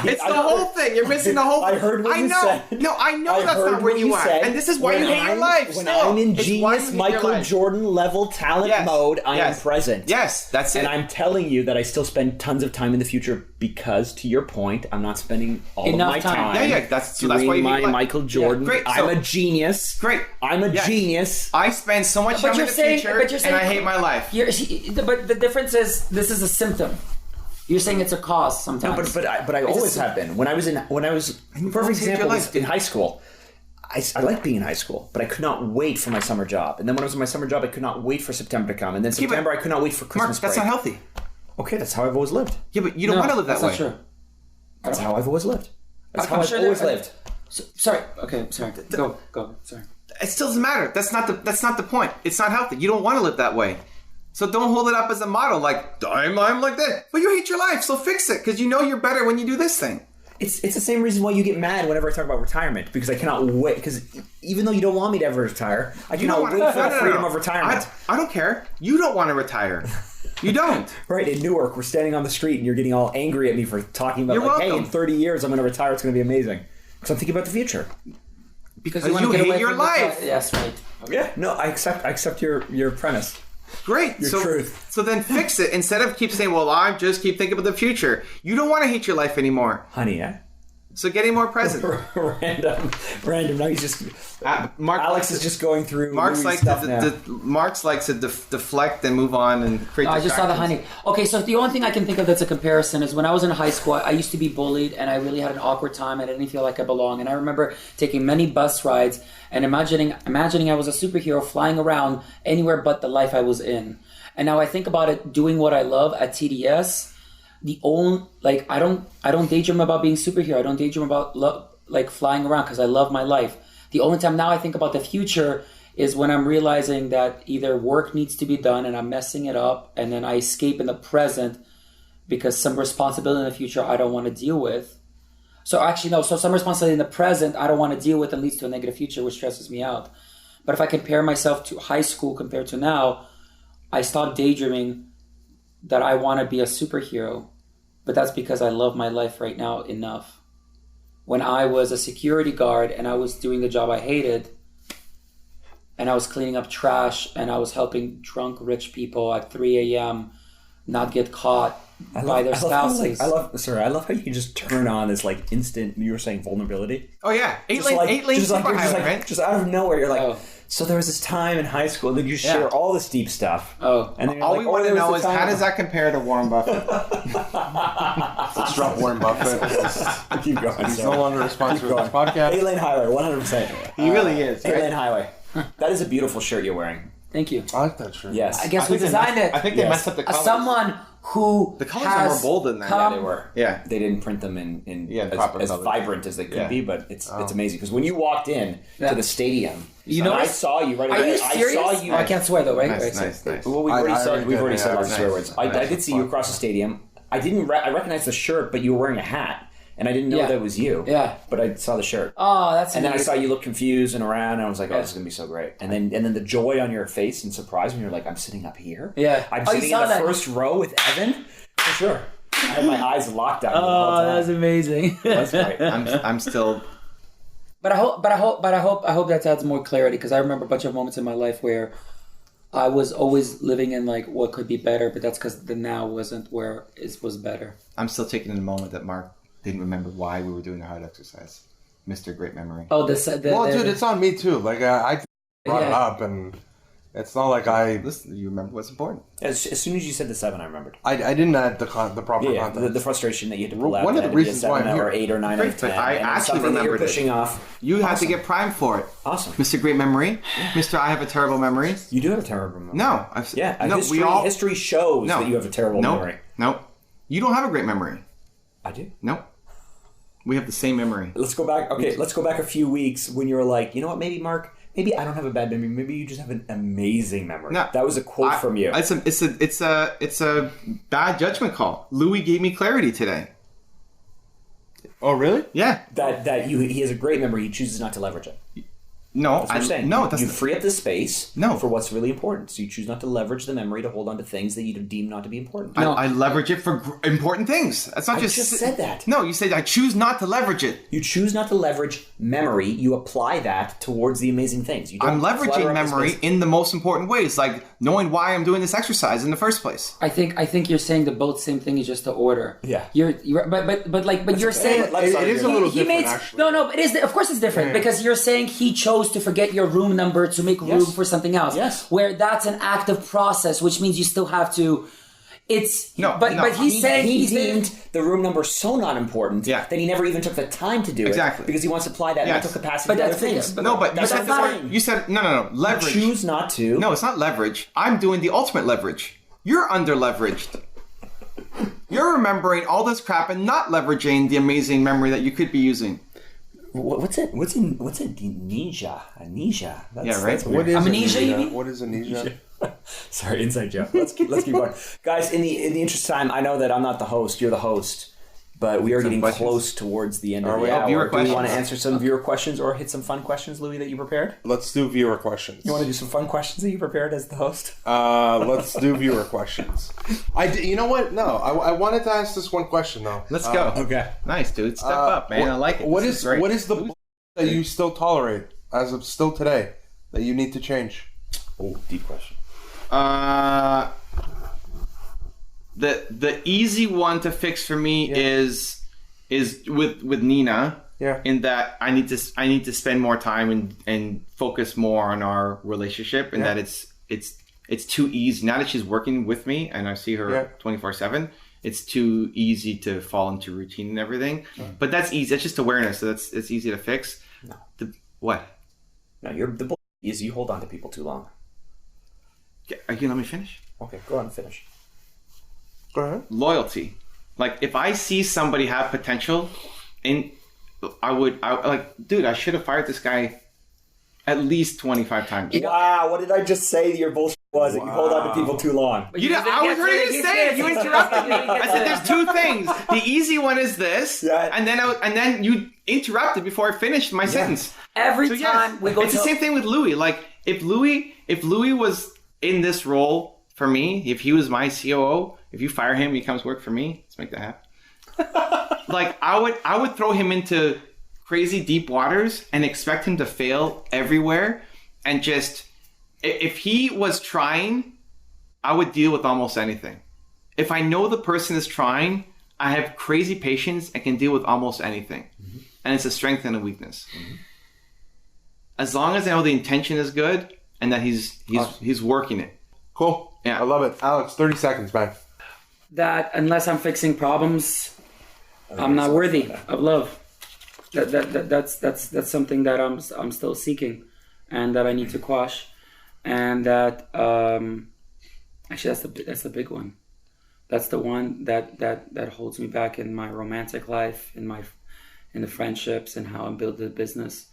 It's the whole thing. You're missing the whole thing. I heard what you said. No, I know that's not where you are. And this is why you hate your life. When I'm in genius Michael Jordan level talent mode, I am present. Yes, that's it. And I'm telling you that I still spend tons of time in the future because, to your point, I'm not spending all of my time. Yeah, that's why you my Michael Jordan. Great. I'm a genius. Great. I'm a genius. I spend so much time in the future, and I hate my life. But the difference is, this is a symptom. You're saying it's a cause sometimes. No, but I always have been. When I was perfect example was in high school. I liked being in high school, but I could not wait for my summer job. And then when I was in my summer job, I could not wait for September to come. And then September, I could not wait for Christmas break. That's not healthy. Okay, that's how I've always lived. Yeah, but you don't want to live that way. That's not true. That's how I've always lived. That's how I'm I've sure always that- lived. Sorry. Okay, sorry. Go. Sorry. It still doesn't matter. That's not the point. It's not healthy. You don't want to live that way. So don't hold it up as a model like, I'm like that. But you hate your life, so fix it, because you know you're better when you do this thing. It's the same reason why you get mad whenever I talk about retirement, because I cannot wait. Because even though you don't want me to ever retire, I cannot wait for the freedom of retirement. I don't care. You don't want to retire. You don't. Right, in Newark, we're standing on the street and you're getting all angry at me for talking about, You're like, hey, welcome. in 30 years I'm going to retire, it's going to be amazing. Because I'm thinking about the future. Because you wanna get hate away your from the life. Yes, right. Yeah, no, I accept your premise. Great. Your truth. So then fix it. Instead of keep saying, well, I just keep thinking about the future. You don't want to hate your life anymore. Honey, yeah? So getting more present. Random. Now he's just... Mark Alex is just going through Mark's Louis like stuff now. Mark's likes to deflect and move on and create I just saw the distractions. honey. Okay, so the only thing I can think of that's a comparison is when I was in high school, I used to be bullied and I really had an awkward time. I didn't feel like I belonged. And I remember taking many bus rides and imagining I was a superhero flying around anywhere but the life I was in. And now I think about it, doing what I love at TDS. I don't daydream about being superhero. I don't daydream about flying around because I love my life. The only time now I think about the future is when I'm realizing that either work needs to be done and I'm messing it up, and then I escape in the present because some responsibility in the future I don't want to deal with. So actually, no, so some responsibility in the present I don't want to deal with and leads to a negative future, which stresses me out. But if I compare myself to high school compared to now, I stopped daydreaming that I want to be a superhero. But that's because I love my life right now enough. When I was a security guard and I was doing the job I hated, and I was cleaning up trash and I was helping drunk rich people at 3 a.m. not get caught by their spouses. I love how you can just turn on this like instant, you were saying vulnerability. Oh yeah, eight Just lanes like, super just highway, like, right? just out of nowhere, you're like, Oh. so there was this time in high school, and then you share all this deep stuff. Oh. And then you're All like, we want to there was know the is time- how does that compare to Warren Buffett? Let's drop Warren Buffett. Keep going. He's no longer a sponsor of this podcast. 8-lane highway, 100%. He really is. 8-lane Right? highway. That is a beautiful shirt you're wearing. Thank you. I like that shirt. Yes. I guess we designed it. I think they Yes. messed up the colors. Someone who The colors has are more bold than that. come- They were. Yeah. They didn't print them in Yeah, as proper colors. vibrant as they could Yeah. be, but it's amazing. Because when you walked in Yeah. to the stadium, You and know, I saw you right Are away. you serious? I saw you. Oh, I can't swear though, right? Nice, Right, nice, so- nice. Well, we've I already said already we've did, said yeah, lots of swear nice. words. I Nice. did see you across the stadium. I didn't. I recognized the shirt, but you were wearing a hat, and I didn't know Yeah. that was you. Yeah. But I saw the shirt. Oh, that's And then I amazing. saw you look confused and around, and I was like, "Oh, this is gonna be so great." And then the joy on your face and surprise when you're like, "I'm sitting up here. Yeah. I'm Oh, you sitting in saw the that. first row with Evan for sure." I had my eyes locked on you the whole Oh, time. that was amazing. That's great. I'm still. But I hope that adds more clarity, because I remember a bunch of moments in my life where I was always living in like what could be better, but that's because the now wasn't where it was better. I'm still taking in the moment that Mark didn't remember why we were doing the hard exercise. Mr. Great Memory. Oh, Well, dude, it's on me too. Like I brought it Yeah. up, and it's not like I Listen, you remember what's important. As soon as you said the 7, I remembered. I didn't add the proper Yeah, context. the frustration that you had to pull out. One of that the had to be a reasons why 7 I'm or here. 8 or 9 Great, or 10. but I and actually something that you're remembered it. pushing off. You had to Awesome. get primed for it. Awesome. Mr. Great Memory. Mr. I have a terrible memory. You do have a terrible memory. No. No, history shows No. that you have a terrible memory. No. You don't have a great memory. I do. No. We have the same memory. Let's go back. Okay, let's go back a few weeks when you were like, you know what? Maybe Mark. Maybe I don't have a bad memory. Maybe you just have an amazing memory. No. That was a quote from you. It's a bad judgment call. Louis gave me clarity today. Oh, really? Yeah. He has a great memory. He chooses not to leverage it. No, That's what I'm saying. no, that's you free up the space No. for what's really important. So you choose not to leverage the memory to hold on to things that you deem not to be important. I leverage it for important things. That's not I just said that. No, you said I choose not to leverage it. You choose not to leverage memory. You apply that towards the amazing things. You don't I'm clutter leveraging up the memory space. in the most important ways, like knowing why I'm doing this exercise in the first place. I think you're saying the both same thing, is just the order. Yeah. You're but you're saying It is a little he different, made actually. no, it is, of course it's different, because you're saying he chose to forget your room number to make room Yes. for something else. Yes. Where that's an active process, which means you still have to. It's No, but no. but he's saying he he's deemed the room number so not important Yeah. that he never even took the time to do Exactly. it because he wants to apply that Yes. mental capacity But to other that's the thing, things. but- No, but you But said that's not- no. Leverage. Choose not to. No, it's not leverage. I'm doing the ultimate leverage. You're under leveraged. You're remembering all this crap and not leveraging the amazing memory that you could be using. What's it? Amnesia. That's, Yeah, right. What is Amnesia, you amnesia? mean? What is amnesia? Sorry, inside joke. Let's keep going, guys. In the interest of time, I know that I'm not the host. You're the host, but we are getting close towards the end of the hour. Viewer Do you want questions? to answer some viewer questions or hit some fun questions, Louis, that you prepared? Let's do viewer questions. You want to do some fun questions that you prepared as the host? Let's do viewer questions. You know what? No, I wanted to ask this one question though. Let's go. Okay. Nice, dude. Step up, man. I like it. What This is great. what is the that you still tolerate as of still today that you need to change? Oh, deep question. The easy one to fix for me is with Nina. Yeah. In that I need to spend more time and focus more on our relationship, and that it's too easy now that she's working with me and I see her 24/7. It's too easy to fall into routine and everything. But that's easy. That's just awareness. So it's easy to fix. No. What? No, the bull is you hold on to people too long. Are you let me finish? Okay, go on and finish. Go ahead. Loyalty. Like if I see somebody have potential, and I like, dude, I should have fired this guy at least 25 times. Wow, what did I just say your bullshit was? That you hold on to people too long. I was ready to say it. You interrupted me. I said there's two things. The easy one is this, and then you interrupted before I finished my sentence. Every time we go it's the same thing with Louis. Like if Louis was in this role for me, if he was my COO, if you fire him, he comes work for me. Let's make that happen. Like I would throw him into crazy deep waters and expect him to fail everywhere, and just if he was trying, I would deal with almost anything. If I know the person is trying, I have crazy patience and can deal with almost anything. Mm-hmm. And it's a strength and a weakness. Mm-hmm. As long as I know the intention is good and that he's working it. Cool. Yeah. I love it. Alex, 30 seconds, man. that unless I'm fixing problems, I'm not worthy of love. That's something that I'm still seeking, and that I need to quash, and that actually that's the big one. That's the one that holds me back in my romantic life, in the friendships, and how I build the business,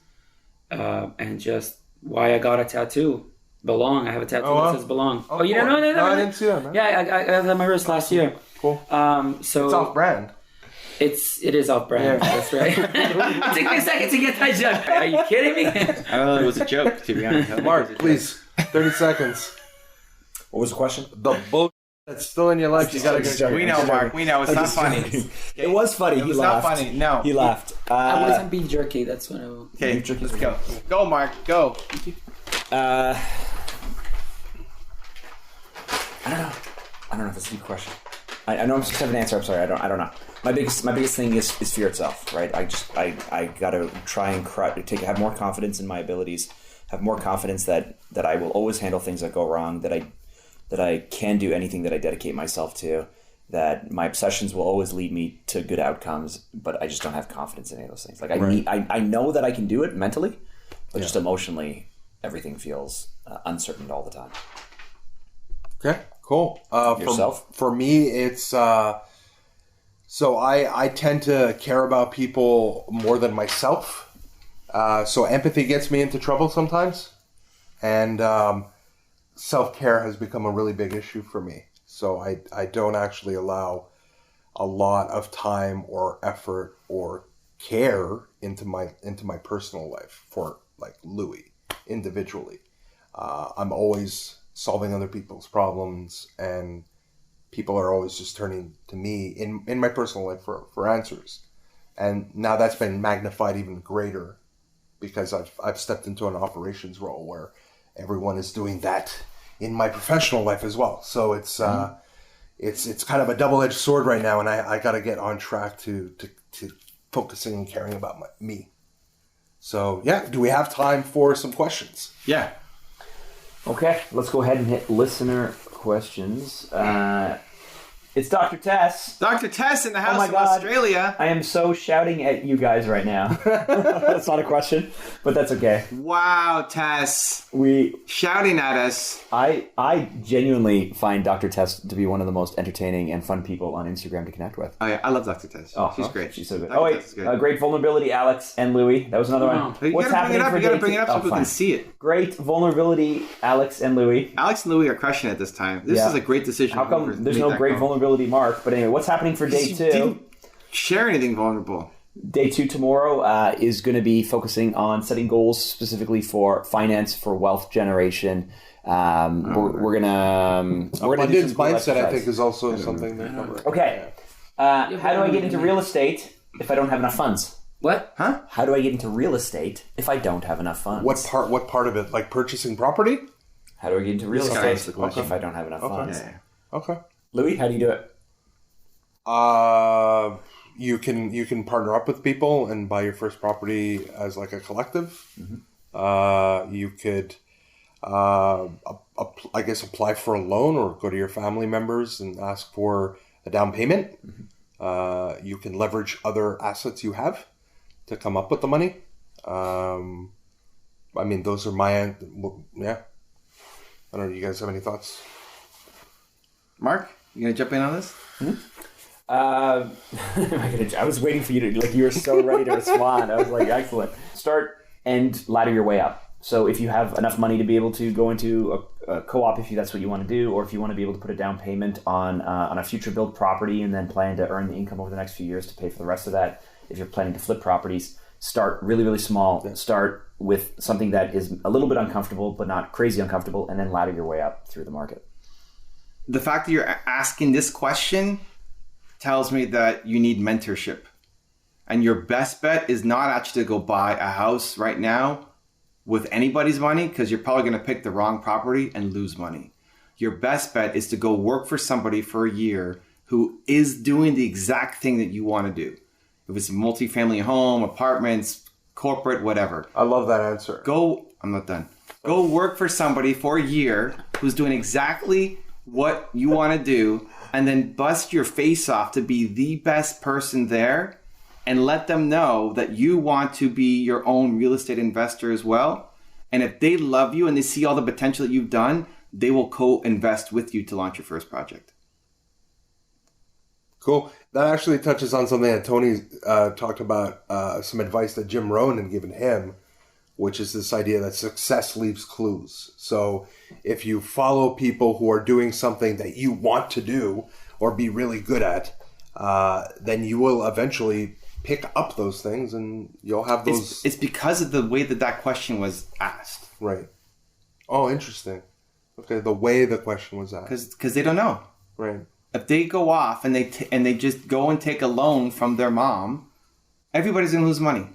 and just why I got a tattoo. Belong. I have a tattoo that says belong. Oh, you don't know that? No, I didn't see that, man. Yeah, I got that on my wrist last year. Cool. So it's off brand. It is off brand. Yeah. That's right. It took me a second to get that joke. Are you kidding me? I don't know, it was a joke, to be honest. Mark, please, 30 seconds. What was the question? The bullshit that's still in your life, you gotta get. We know, Mark. We know. It's not funny. It was funny. It was he laughed. not funny. No. He laughed. I wasn't beef jerky. That's what I. Okay, let's go. Go, Mark. Go. I don't know if that's a deep question. I know I'm supposed to have an answer. I'm sorry. I don't know. My biggest thing is fear itself, right? I gotta try and have more confidence in my abilities, have more confidence that I will always handle things that go wrong, that I can do anything that I dedicate myself to, that my obsessions will always lead me to good outcomes, but I just don't have confidence in any of those things. Like I know that I can do it mentally, but just emotionally, everything feels uncertain all the time. Okay, cool. Yourself? For me, it's so I tend to care about people more than myself. So empathy gets me into trouble sometimes, and self-care has become a really big issue for me. So I don't actually allow a lot of time or effort or care into my personal life for like Louis individually. I'm always solving other people's problems, and people are always just turning to me in my personal life for answers. And now that's been magnified even greater because I've stepped into an operations role where everyone is doing that in my professional life as well. So it's kind of a double-edged sword right now, and I got to get on track to focusing and caring about me. So yeah, do we have time for some questions? Yeah. Okay, let's go ahead and hit listener questions. It's Dr. Tess. Dr. Tess in the house my of God. Australia. I am so shouting at you guys right now. That's not a question, but that's okay. Wow, Tess. We Shouting at us. I genuinely find Dr. Tess to be one of the most entertaining and fun people on Instagram to connect with. Oh, yeah. I love Dr. Tess. She's great. She's so good. Dr. Tess is good. Great vulnerability, Alex and Louis. That was another one. You What's gotta bring happening it up. for You gotta day bring it up two? so people fine. can see it. Great vulnerability, Alex and Louis. Alex and Louis are crushing it this time. This is a great decision. How come there's no great vulnerability, Mark? But anyway, what's happening for day You two? didn't share anything vulnerable. Day two tomorrow is going to be focusing on setting goals specifically for finance, for wealth generation. We're gonna do Abundance some cool mindset, I exercise. think, is also something they cover. Okay. How do I get into real estate if I don't have enough funds? What? Huh? How do I get into real estate if I don't have enough funds? What part of it? Like purchasing property? How do I get into real This guy estate asked the question. if I don't have enough funds? Yeah. Okay. Louis, how do you do it? You can partner up with people and buy your first property as like a collective. You could, I guess, apply for a loan or go to your family members and ask for a down payment. You can leverage other assets you have to come up with the money. I mean, those are my, yeah. I don't know. You guys have any thoughts? Mark, you gonna jump in on this? I was waiting for you to, you were so ready to respond. I was like, excellent. Start and ladder your way up. So if you have enough money to be able to go into a co-op, if that's what you want to do, or if you want to be able to put a down payment on a future build property and then plan to earn the income over the next few years to pay for the rest of that, if you're planning to flip properties, start really, really small. Yeah. Start with something that is a little bit uncomfortable, but not crazy uncomfortable, and then ladder your way up through the market. The fact that you're asking this question tells me that you need mentorship. And your best bet is not actually to go buy a house right now with anybody's money, because you're probably going to pick the wrong property and lose money. Your best bet is to go work for somebody for a year who is doing the exact thing that you want to do. If it's a multifamily home, apartments, corporate, whatever. I love that answer. I'm not done. Go work for somebody for a year who's doing exactly what you want to do, and then bust your face off to be the best person there, and let them know that you want to be your own real estate investor as well. And if they love you and they see all the potential that you've done, they will co-invest with you to launch your first project. Cool. That actually touches on something that Tony talked about, some advice that Jim Rohn had given him, which is this idea that success leaves clues. So if you follow people who are doing something that you want to do or be really good at, then you will eventually pick up those things and you'll have those. It's because of the way that question was asked. Right. Oh, interesting. Okay, the way the question was asked. Because they don't know. Right. If they go off and they just go and take a loan from their mom, everybody's going to lose money.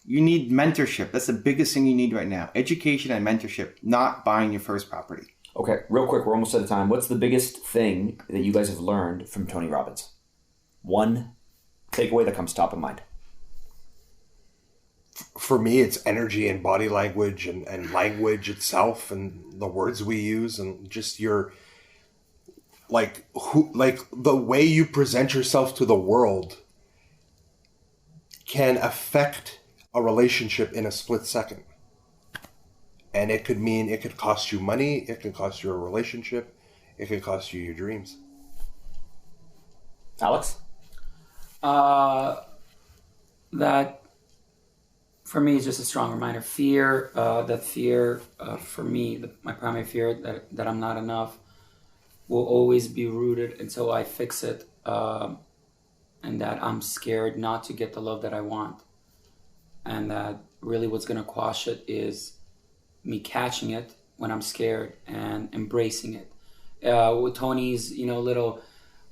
You need mentorship. That's the biggest thing you need right now. Education and mentorship, not buying your first property. Okay, real quick, we're almost out of time. What's the biggest thing that you guys have learned from Tony Robbins? One takeaway that comes top of mind. For me, it's energy and body language and language itself and the words we use and just your the way you present yourself to the world can affect a relationship in a split second. And it could cost you money, it can cost you a relationship, it can cost you your dreams. Alex? That for me is just a strong reminder. Fear, for me, my primary fear that I'm not enough will always be rooted until I fix it, and that I'm scared not to get the love that I want. And that really what's going to quash it is me catching it when I'm scared and embracing it. With Tony's, little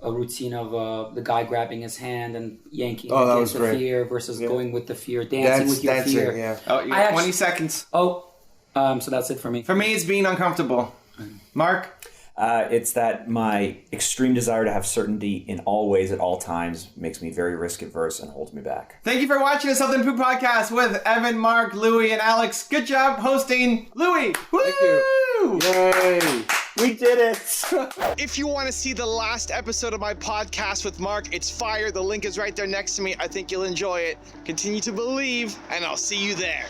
routine of the guy grabbing his hand and yanking against the fear versus going with the fear, dancing with your fear. Yeah. Oh, you got 20 seconds. So that's it for me. For me, it's being uncomfortable. Mark? It's that my extreme desire to have certainty in all ways at all times makes me very risk adverse and holds me back. Thank you for watching the Something Food Podcast with Evan, Mark, Louis, and Alex. Good job hosting, Louis. Woo! Thank you. Yay! We did it. If you want to see the last episode of my podcast with Mark, it's fire. The link is right there next to me. I think you'll enjoy it. Continue to believe, and I'll see you there.